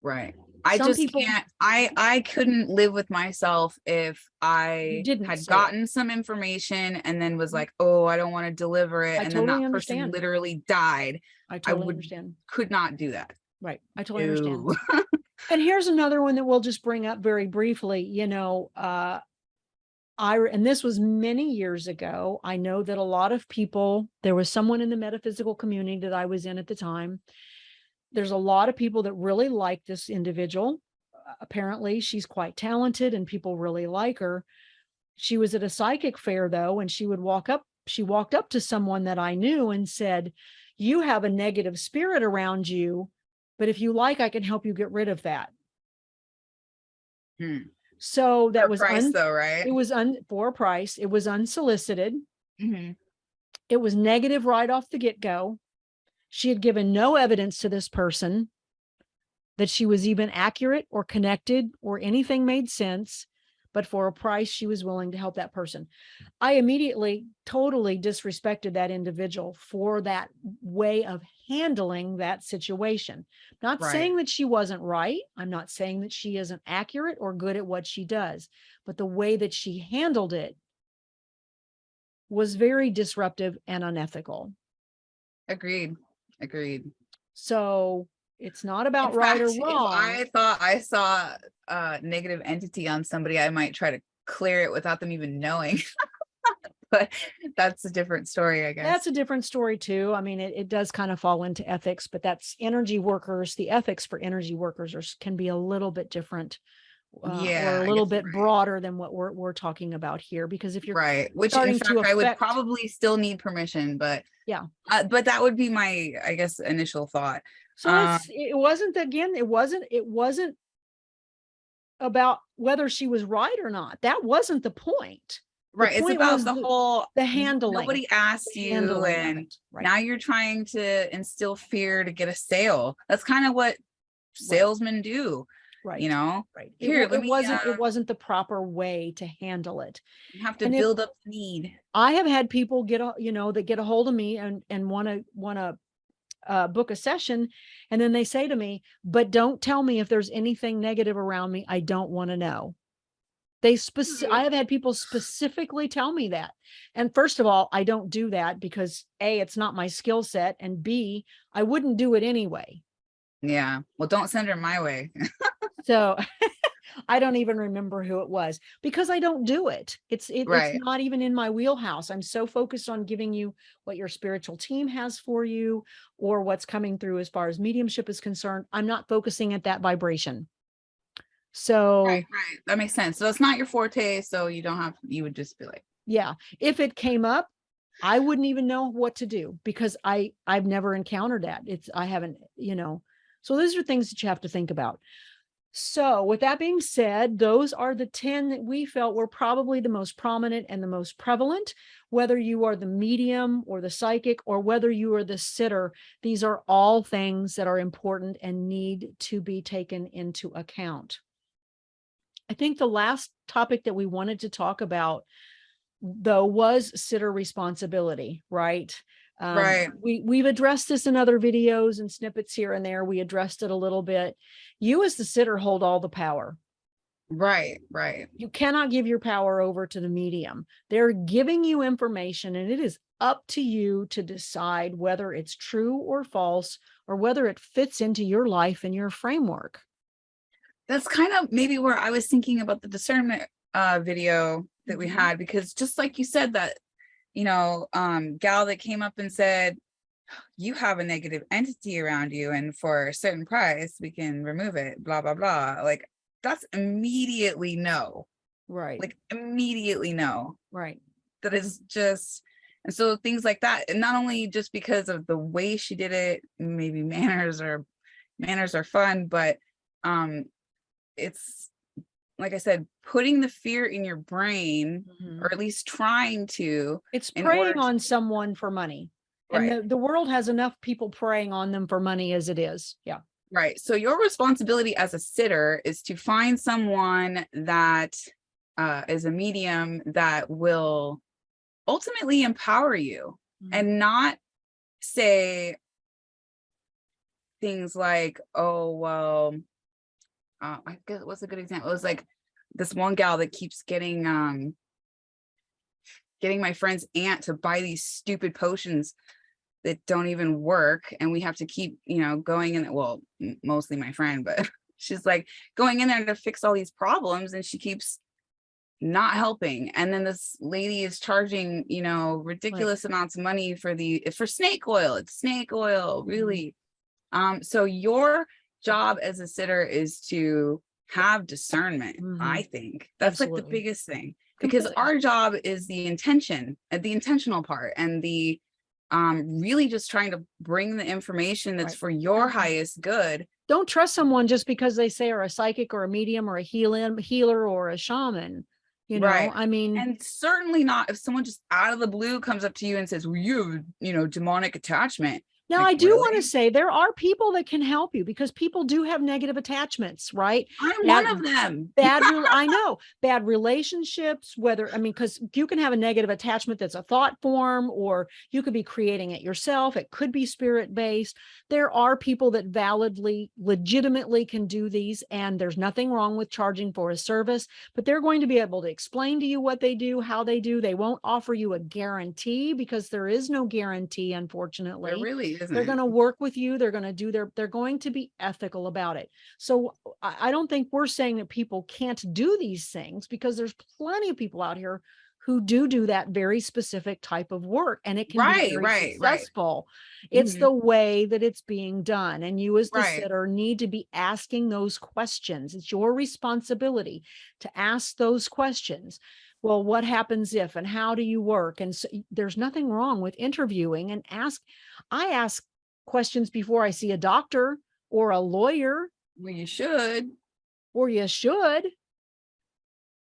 Right. I Some just people, can't, I couldn't live with myself if you I didn't had say it. gotten some information and then was like, oh, I don't want to deliver it. I And then that totally person understand. literally died. I I totally would understand. could not do that. Right. I totally understand. No. And here's another one that we'll just bring up very briefly. And this was many years ago. I know that a lot of people, there was someone in the metaphysical community that I was in at the time. There's a lot of people that really like this individual. Apparently, she's quite talented and people really like her. She was at a psychic fair, though, and she walked up to someone that I knew and said, you have a negative spirit around you, but if you like, I can help you get rid of that. Hmm. So that For was price though, right? for a price. It was unsolicited. Mhm. It was negative right off the get-go. She had given no evidence to this person that she was even accurate or connected or anything made sense, but for a price, she was willing to help that person. I immediately totally disrespected that individual for that way of handling that situation. Not Right. saying that she wasn't right. I'm not saying that she isn't accurate or good at what she does, but the way that she handled it was very disruptive and unethical. Agreed. Agreed. So it's not In about right or fact, if wrong. I thought I saw a negative entity on somebody, I might try to clear it without them even knowing. But that's a different story, I That's guess. a different story too. I mean, it does kind of fall into ethics, but that's energy workers. The ethics for energy workers can be a little bit different, or Yeah, a I little guess you're bit right. broader than what we're talking about here. Because if you're Right. Which in starting to fact I would affect, probably still need permission, yeah. but that would be my, I guess, initial thought. So it wasn't, again, it wasn't about whether she was right or not. That wasn't the point. The Right. It's point about was the whole the handling, nobody asked the you, handling of and it. Right. now you're trying to instill fear to get a sale. That's kind of what Right. salesmen do, you Right. know. Right. Here, let me It wasn't the proper way to handle it. you have to And if build up the need. I have had people that get a hold of me and want to book a session, and then they say to me, "But don't tell me if there's anything negative around me. I don't want to know." I have had people specifically tell me that. And first of all, I don't do that because A, it's not my skill set, and B, I wouldn't do it anyway. Yeah. Well, don't send her my way. So I don't even remember who it was because I don't do it. It's Right. not even in my wheelhouse. I'm so focused on giving you what your spiritual team has for you or what's coming through as far as mediumship is concerned. I'm not focusing at that vibration. Right, So right. That makes sense. So it's not your forte, so you don't have, you would just be like, yeah, if it came up, I wouldn't even know what to do because I've never encountered that. I haven't, so those are things that you have to think about. So with that being said, those are the 10 that we felt were probably the most prominent and the most prevalent. Whether you are the medium or the psychic, or whether you are the sitter, these are all things that are important and need to be taken into account. I think the last topic that we wanted to talk about, though, was sitter responsibility, right? right, We've addressed this in other videos and snippets here and there. We addressed it a little bit. You as the sitter hold all the power. right, right. You cannot give your power over to the medium. They're giving you information, and it is up to you to decide whether it's true or false, or whether it fits into your life and your framework. That's kind of maybe where I was thinking about the discernment video that we had, because just like you said, that gal that came up and said, you have a negative entity around you, and for a certain price we can remove it, blah blah blah. Like, that's immediately no. Right. Like, immediately no. Right. That is just, and so things like that, and not only just because of the way she did it, maybe manners are fun, but it's, like I said, putting the fear in your brain, or at least trying to, It's in order preying to, on someone for money. And right, the world has enough people preying on them for money as it is. Yeah. right. So your responsibility as a sitter is to find someone that is a medium that will ultimately empower you, and not say things like, oh well, I guess what's a good example? It was like this one gal that keeps getting my friend's aunt to buy these stupid potions that don't even work, and we have to keep going in, well, mostly my friend, but she's like going in there to fix all these problems, and she keeps not helping. And then this lady is charging ridiculous amounts of money for snake oil. It's snake oil, really. So your job as a sitter is to have discernment. I think that's like the biggest thing, because our job is the intentional part, and the really just trying to bring the information that's for your highest good. Don't trust someone just because they say are a psychic or a medium or a healer or a shaman. Right. I mean, and certainly not if someone just out of the blue comes up to you and says, well, you have demonic attachment. now, Like, I do want to really? say there are people that can help you, because people do have negative attachments, right? I'm one of them. I know, bad relationships, because you can have a negative attachment that's a thought form, or you could be creating it yourself. It could be spirit based. There are people that legitimately can do these, and there's nothing wrong with charging for a service, but they're going to be able to explain to you what they do, how they do. They won't offer you a guarantee, because there is no guarantee, unfortunately. There really They're going to work with you. They're going to do they're going to be ethical about it. So I don't think we're saying that people can't do these things, because there's plenty of people out here who do that very specific type of work, and it can be very successful. It's the way that it's being done. And you, as the sitter, need to be asking those questions. It's your responsibility to ask those questions. Well, what happens if, and how do you work? And so there's nothing wrong with interviewing and I ask questions before I see a doctor or a lawyer. Well, you should. Or you should.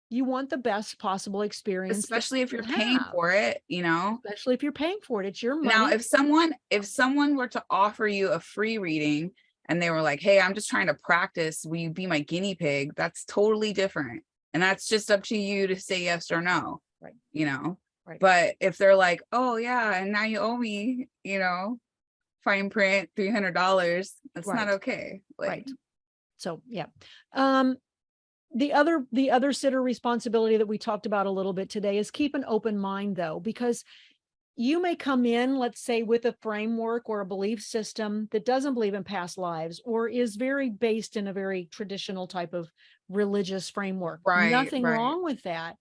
You want the best possible experience. Especially if you're paying for it, you know? Especially if you're paying for it. It's your money. Now, if someone were to offer you a free reading and they were like, hey, I'm just trying to practice, will you be my guinea pig? That's totally different. And that's just up to you to say yes or no. Right. You know? Right. But if they're like, oh yeah, and now you owe me, you know, fine print, $300, that's not okay. Like, right. So yeah. The other sitter responsibility that we talked about a little bit today is keep an open mind, though, because you may come in, let's say, with a framework or a belief system that doesn't believe in past lives, or is very based in a very traditional type of religious framework. Nothing wrong with that.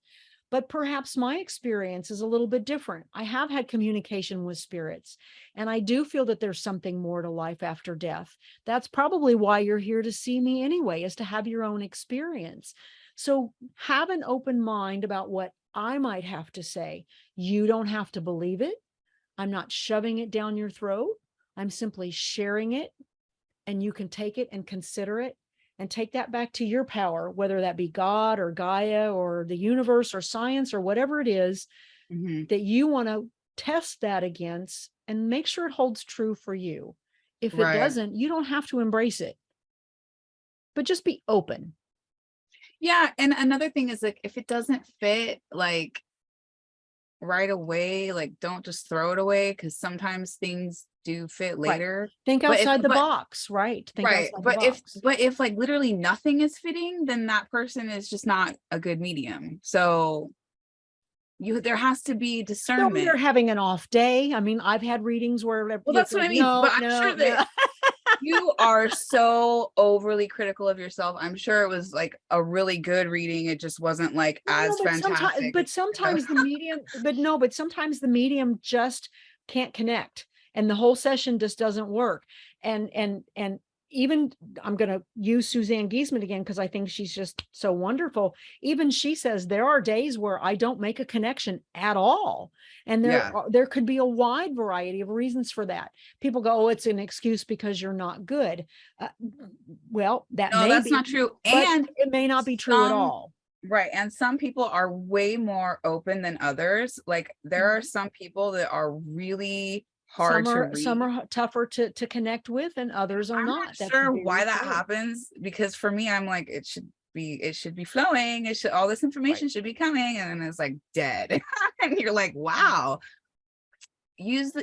But perhaps my experience is a little bit different. I have had communication with spirits, and I do feel that there's something more to life after death. That's probably why you're here to see me anyway, is to have your own experience. So have an open mind about what I might have to say. You don't have to believe it. I'm not shoving it down your throat. I'm simply sharing it, and you can take it and consider it and take that back to your power, whether that be God or Gaia or the universe or science or whatever it is that you want to test that against, and make sure it holds true for you. If it doesn't, you don't have to embrace it, but just be open. Yeah. And another thing is, like, if it doesn't fit, like, right away, like, don't just throw it away, because sometimes things do fit later. Think outside the box, right? Think outside the box. But if like literally nothing is fitting, then that person is just not a good medium. So there has to be discernment. They're having an off day. I mean, I've had readings where, well, that's what I mean. But I'm sure that you are so overly critical of yourself. I'm sure it was like a really good reading. It just wasn't like as fantastic. But sometimes the medium, but sometimes the medium just can't connect, and the whole session just doesn't work. And even, I'm going to use Suzanne Giesman again, because I think she's just so wonderful. Even she says there are days where I don't make a connection at all. And there could be a wide variety of reasons for that. People go, oh, it's an excuse because you're not good. Well, that's not true. And it may not be true at all. Right. And some people are way more open than others. Like, there are some people that are really hard to read. Some are tougher to connect with, and others are not. I'm not sure why that happens, because for me, I'm like, it should be flowing. All this information should be coming, and then it's like dead. And you're like, wow. Use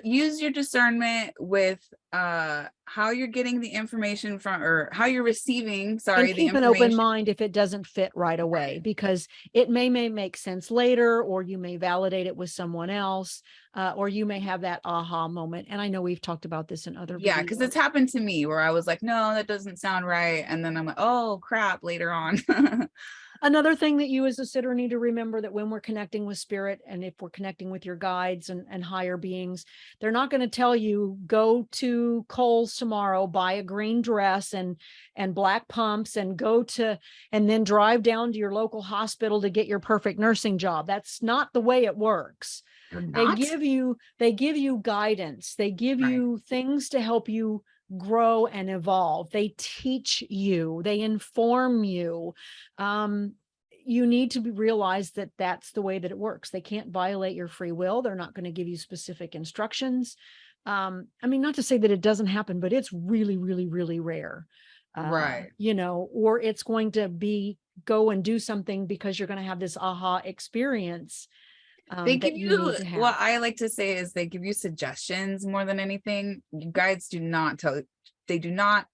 your discernment with how you're getting the information from, or how you're receiving, and keep an open mind if it doesn't fit right away, because it may make sense later, or you may validate it with someone else, or you may have that aha moment. And I know we've talked about this in other videos. Because it's happened to me where I was like, no, that doesn't sound right, and then I'm like, oh crap, later on. Another thing that you as a sitter need to remember, that when we're connecting with spirit, and if we're connecting with your guides and higher beings, they're not going to tell you, go to Kohl's tomorrow, buy a green dress and black pumps, and and then drive down to your local hospital to get your perfect nursing job. That's not the way it works. They give you guidance. They give you things to help you grow and evolve. They teach you, they inform you. You need to realize that that's the way that it works. They can't violate your free will. They're not going to give you specific instructions. I mean, not to say that it doesn't happen, but it's really, really, really rare. You know, or it's going to be, go and do something because you're going to have this aha experience. They give you, what I like to say is, they give you suggestions more than anything. Guides do not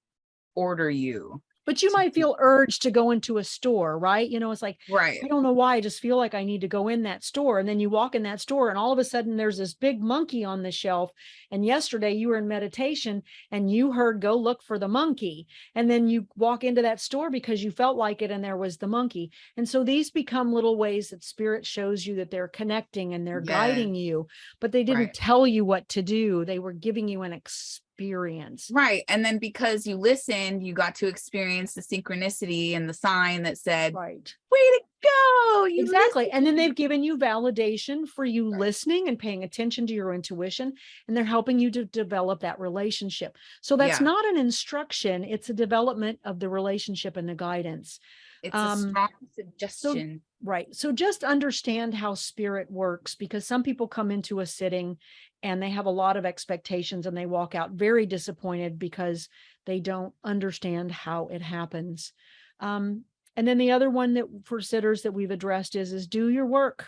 order you. But you might feel urged to go into a store, right? It's like, Right. I don't know why, I just feel like I need to go in that store. And then you walk in that store and all of a sudden there's this big monkey on the shelf. And yesterday you were in meditation and you heard, go look for the monkey. And then you walk into that store because you felt like it and there was the monkey. And so these become little ways that spirit shows you that they're connecting and they're Yes. guiding you, but they didn't Right. tell you what to do. They were giving you an experience. Right. And then because you listened, you got to experience the synchronicity and the sign that said, Right. way to go. You Exactly. And then listened. they've given you validation for you Right. listening and paying attention to your intuition, and they're helping you to develop that relationship. So that's Yeah. not an instruction, it's a development of the relationship and the guidance. It's a Um, strong so, suggestion. right. So just understand how spirit works, because some people come into a sitting and they have a lot of expectations and they walk out very disappointed because they don't understand how it happens. Um, and then the other one that for sitters that we've addressed is do your work.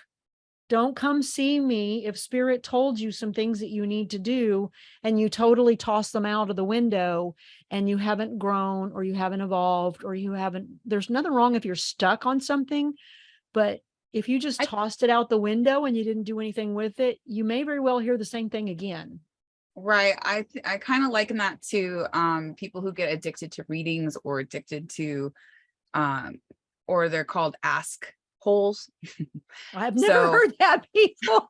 Don't come see me if spirit told you some things that you need to do and you totally toss them out of the window and you haven't grown or you haven't evolved or you haven't, there's nothing wrong if you're stuck on something, but if you just I, tossed it out the window and you didn't do anything with it, you may very well hear the same thing again. right. I kind of liken that to people who get addicted to readings or addicted to um or they're called ask holes. I've never So heard that before.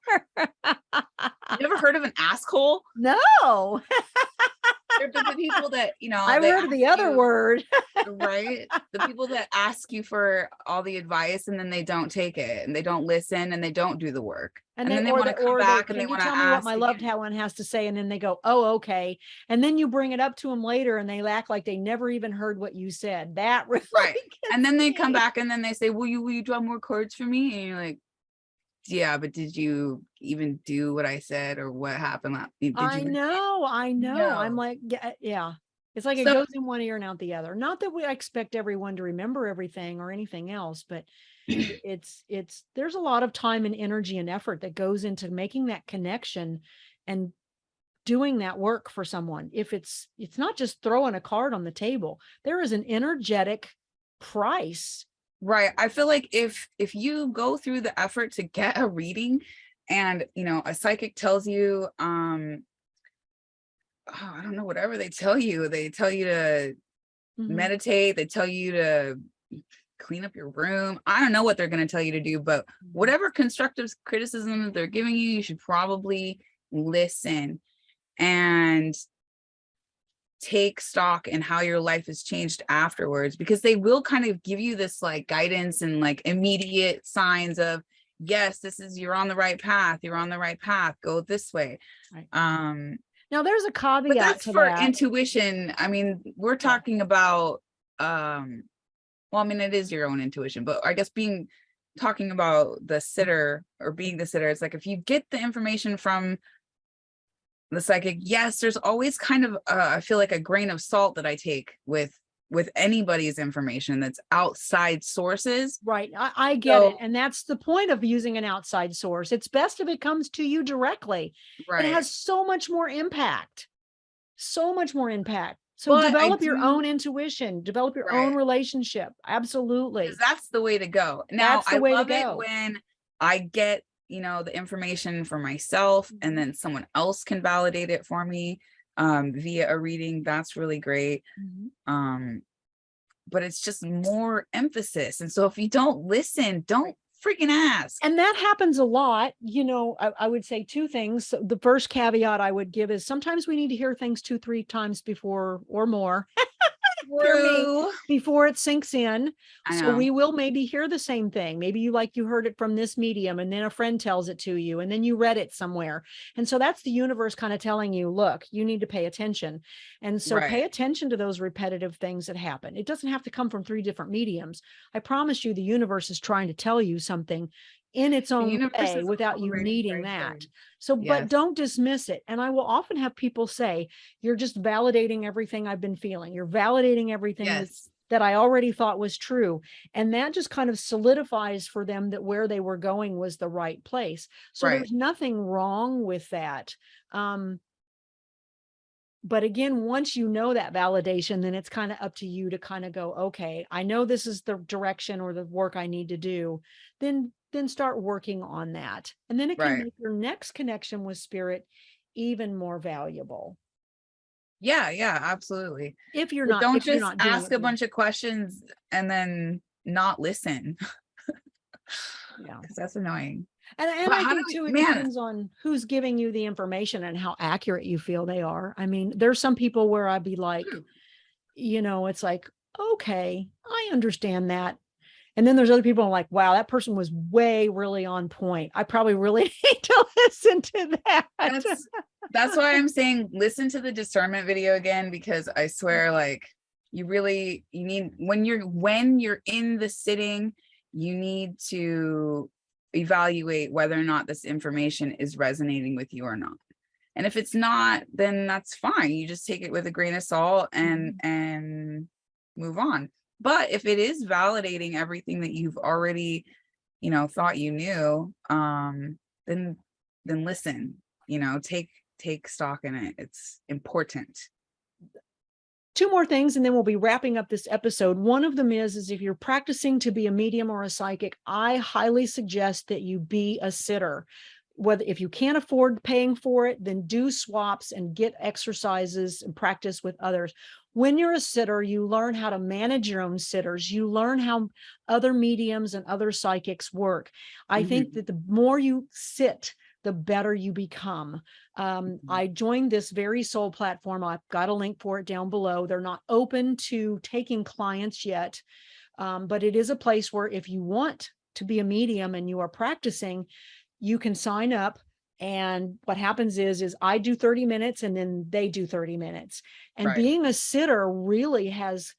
you ever heard of an ask hole? No, They're the people that, I've they heard of ask the other you. word. Right? The people that ask you for all the advice and then they don't take it and they don't listen and they don't do the work. And And they, then they want to come or they, back and they can you want to tell me what ask my loved again. one has to say? And then they go, oh, okay. And then you bring it up to them later and they act like they never even heard what you said. That really Right. And gets then they come me. back and then they say, will you draw more cards for me? And you're like, yeah, but did you even do what I said or what happened? Did I you? know, I know. I'm No. like, yeah, yeah. It's like it So goes in one ear and out the other. Not that we expect everyone to remember everything or anything else, but it's there's a lot of time and energy and effort that goes into making that connection and doing that work for someone. If it's not just throwing a card on the table, there is an energetic price. right. I feel like if you go through the effort to get a reading and a psychic tells you, oh, I don't know, whatever they tell you to Mhm. meditate, they tell you to clean up your room. I don't know what they're going to tell you to do, but Mhm. whatever constructive criticism that they're giving you, you should probably listen and take stock in how your life has changed afterwards, because they will kind of give you this like guidance and like immediate signs of, yes, this is, you're on the right path, you're on the right path, go this way. Right. um Now there's a but caveat that's to for that. intuition. I mean, we're Yeah. talking about well, I mean, it is your own intuition, but I guess talking about the sitter or being the sitter, it's like if you get the information from the psychic, yes, there's always kind of I feel like a grain of salt that I take with anybody's information that's outside sources. Right. I get it. So And that's the point of using an outside source. It's best if it comes to you directly. It right, has so much more impact, so much more impact. So but I develop your do, own intuition, develop your own right, relationship. because Absolutely. that's the way to go. Now, That's the I way to love it go. when I get, the information for myself and Mhm. then someone else can validate it for me via a reading. That's really great. Mhm. Um, but it's just more emphasis. And so if you don't listen, don't freaking ask. And that happens a lot. I would say two things. So the first caveat I would give is sometimes we need to hear things two, three times before or more. Hear me True. before it sinks in. I So know. we will maybe hear the same thing. Maybe you heard it from this medium and then a friend tells it to you and then you read it somewhere. And so that's the universe kind of telling you, look, you need to pay attention. And so Right. pay attention to those repetitive things that happen. It doesn't have to come from three different mediums. I promise you, the universe is trying to tell you something in its The own universe way is without you already needing right there. that. So, but Yes. don't dismiss it. And I will often have people say, you're just validating everything I've been feeling. You're validating everything Yes. that I already thought was true. And that just kind of solidifies for them that where they were going was the right place. So Right. there's nothing wrong with that. Um, But again, once you know that validation, then it's kind of up to you to kind of go, okay, I know this is the direction or the work I need to do. Then start working on that. And then it can Right. make your next connection with spirit even more valuable. Yeah, yeah, absolutely. If you're But not, don't if you're just not doing ask it. a bunch of questions and then not listen, Yeah. because that's annoying. And But I how do think we, too, it man, depends on who's giving you the information and how accurate you feel they are. I mean, there's some people where I'd be like, it's like, okay, I understand that. And then there's other people I'm like, wow, that person was way really on point. I probably really need to listen to that. that's why I'm saying listen to the discernment video again, because I swear, like, you need, when you're in the sitting, you need to evaluate whether or not this information is resonating with you or not. And if it's not, then that's fine. You just take it with a grain of salt and move on. But if it is validating everything that you've already, thought you knew, then listen, take stock in it. It's important. Two more things, and then we'll be wrapping up this episode. One of them is if you're practicing to be a medium or a psychic, I highly suggest that you be a sitter. Whether if you can't afford paying for it, then do swaps and get exercises and practice with others. When you're a sitter, you learn how to manage your own sitters. You learn how other mediums and other psychics work. I think that the more you sit, the better you become. I joined this Very Soul platform. I've got a link for it down below. They're not open to taking clients yet, but it is a place where if you want to be a medium and you are practicing, you can sign up. And what happens is I do 30 minutes and then they do 30 minutes. And Right. being a sitter really has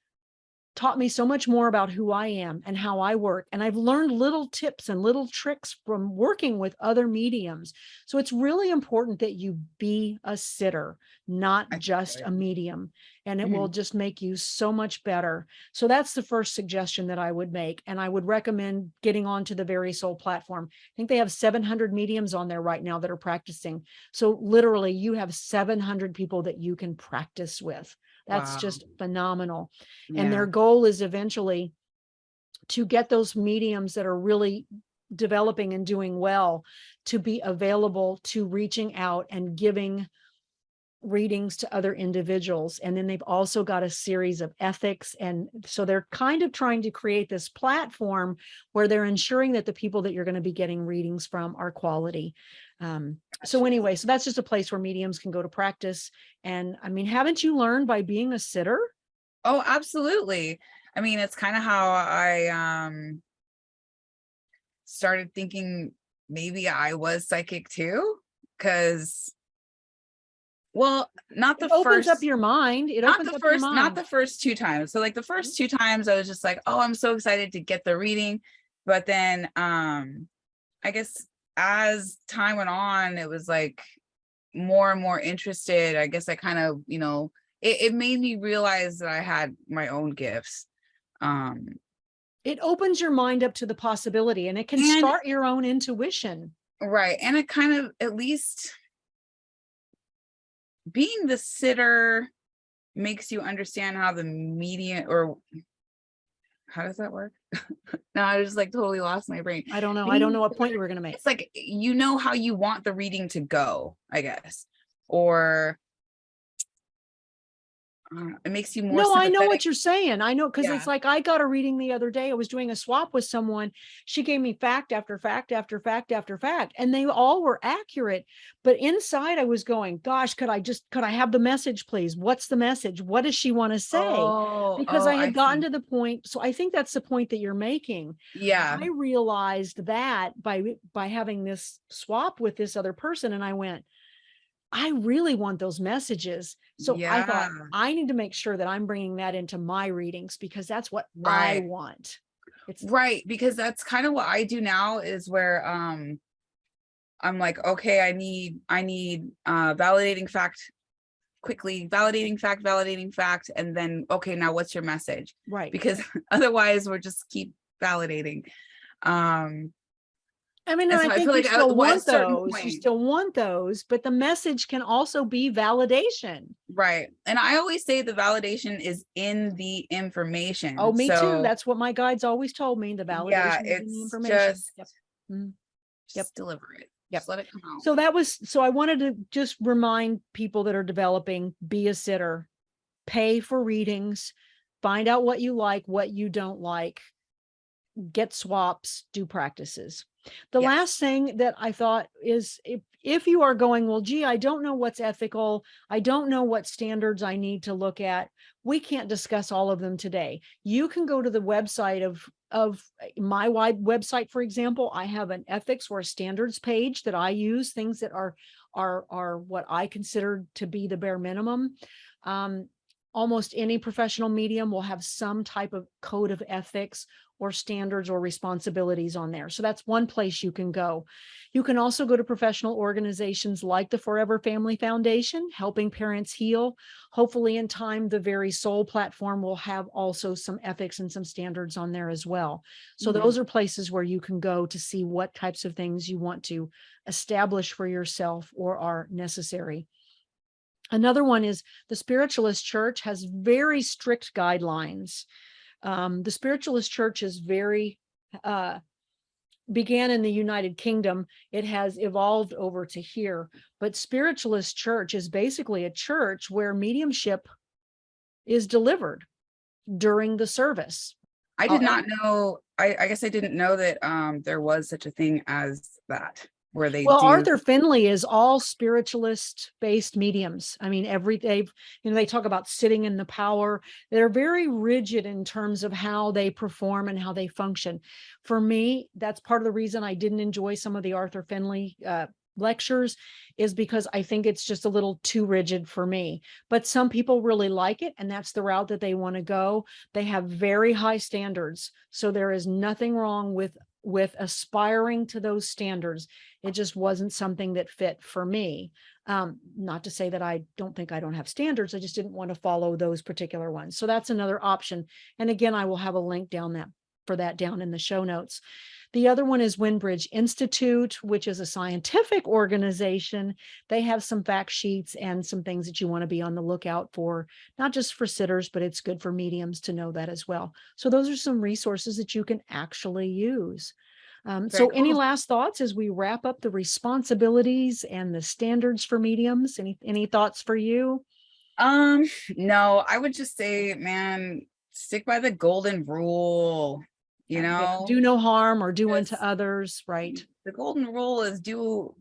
taught me so much more about who I am and how I work. And I've learned little tips and little tricks from working with other mediums. So it's really important that you be a sitter, not just a medium. And it will just make you so much better. So that's the first suggestion that I would make. And I would recommend getting onto the Very Soul platform. I think they have 700 mediums on there right now that are practicing. So literally you have 700 people that you can practice with. That's just phenomenal. And their goal is eventually to get those mediums that are really developing and doing well to be available to reaching out and giving readings to other individuals. And then they've also got a series of ethics. And so they're kind of trying to create this platform where they're ensuring that the people that you're going to be getting readings from are quality. So anyway, so that's just a place where mediums can go to practice. And I mean, haven't you learned by being a sitter? Oh, absolutely. I mean, it's kind of how I started thinking maybe I was psychic too, because not the It opens first, up your mind. It opens up your mind. not the first two times. So like the first two times I was just like, oh, I'm so excited to get the reading. But then I guess as time went on, it was like more and more interested. I guess I kind of, it made me realize that I had my own gifts. It opens your mind up to the possibility, and it can start your own intuition. Right. And it kind of, at least being the sitter makes you understand how the medium, or how does that work? No, I just like totally lost my brain. I don't know. I don't know what point you were going to make. It's like, how you want the reading to go, I guess, or it makes you more sympathetic. I know what sympathetic. you're saying. I know, because it's like I got a reading the other day. I was doing a swap with someone. She gave me fact after fact after fact after fact, and they all were accurate. But inside I was going, gosh, could I have the message, please? What's the message? What does she want to say? Because I had gotten to the point. So I think that's the point that you're making. Yeah. I realized that by having this swap with this other person, and I went, I really want those messages. So I thought I need to make sure that I'm bringing that into my readings, because that's what I want. It's right. Because that's kind of what I do now, is where I'm like, okay, I need validating fact quickly, validating fact. And then, okay, now what's your message? Right. Because otherwise we're just keep validating. I mean, And and I so I think feel you like still at a want certain those. You point, still want those, but the message can also be validation. right. And I always say the validation is in the Oh, information. me too. So That's what my guides always told me. The yeah, validation is in the it's information. Yep. Mhm. Yep. just deliver it. Yep. Just let it come out. So I wanted to just remind people that are developing, be a sitter, pay for readings, find out what you like, what you don't like, get swaps, do practices. The Yes. last thing that I thought is if you are going, well, gee, I don't know what's ethical. I don't know what standards I need to look at. We can't discuss all of them today. You can go to the website of my website, for example. I have an ethics or a standards page that I use, things that are what I consider to be the bare minimum. Almost any professional medium will have some type of code of ethics or standards or responsibilities on there. So that's one place you can go. You can also go to professional organizations like the Forever Family Foundation, helping parents heal. Hopefully in time, the Very Soul platform will have also some ethics and some standards on there as well. So those are places where you can go to see what types of things you want to establish for yourself or are necessary. Another one is the Spiritualist Church has very strict guidelines. The Spiritualist Church is began in the United Kingdom. It has evolved over to here, but Spiritualist Church is basically a church where mediumship is delivered during the service. I did not know. I guess I didn't know that there was such a thing as that, where they Well, do. Arthur Finley is all spiritualist based mediums. I mean, they talk about sitting in the power. They're very rigid in terms of how they perform and how they function. For me, that's part of the reason I didn't enjoy some of the Arthur Finley lectures, is because I think it's just a little too rigid for me. But some people really like it, and that's the route that they want to go. They have very high standards, so there is nothing wrong with aspiring to those standards. It just wasn't something that fit for me. Not to say that I don't think I don't have standards. I just didn't want to follow those particular ones. So that's another option. And again, I will have a link down in the show notes. The other one is Windbridge Institute, which is a scientific organization. They have some fact sheets and some things that you want to be on the lookout for, not just for sitters, but it's good for mediums to know that as well. So those are some resources that you can actually use. Very So any cool. last thoughts as we wrap up the responsibilities and the standards for mediums? Any thoughts for you? No, I would just say, man, stick by the golden rule. You Yeah, know, do no harm or do unto just others, right? the golden rule is do.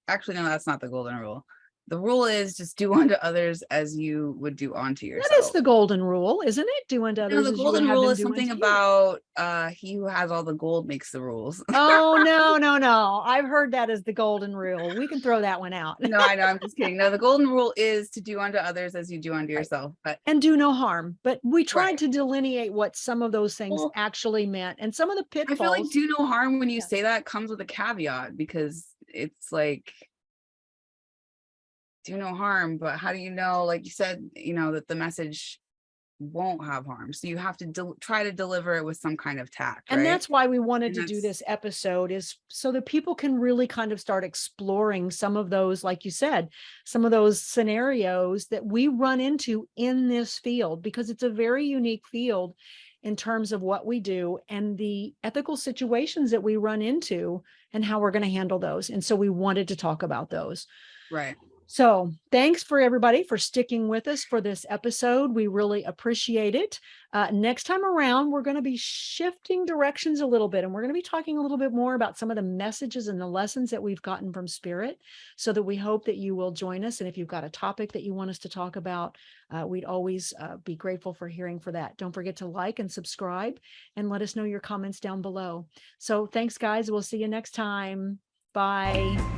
Actually, no, that's not the golden rule. The rule is just do unto others as you would do unto That is yourself. the golden rule, isn't it? Do unto No, others the as you would golden have rule them is do something unto you. about he who has all the gold makes the rules. Oh, no, no, no. I've heard that as the golden rule. We can throw that one out. No, I know, I'm just kidding. No, the golden rule is to do unto others as you do unto Right. yourself. But And do no harm. But we tried right. to delineate what some of those things Well, actually meant and some of the I feel like pitfalls. do no harm when you Yeah. say that comes with a caveat, because it's like do no harm, but how do you know, like you said, that the message won't have harm? So you have to try to deliver it with some kind of tact, And right? that's why we wanted And to do that's this episode, is so that people can really kind of start exploring some of those, like you said, some of those scenarios that we run into in this field, because it's a very unique field in terms of what we do and the ethical situations that we run into and how we're going to handle those. And so we wanted to talk about those. right. So thanks for everybody for sticking with us for this episode. We really appreciate it. Next time around, we're going to be shifting directions a little bit, and we're going to be talking a little bit more about some of the messages and the lessons that we've gotten from Spirit, so that we hope that you will join us. And if you've got a topic that you want us to talk about, we'd always be grateful for hearing for that. Don't forget to like and subscribe and let us know your comments down below. So thanks, guys. We'll see you next time. Bye.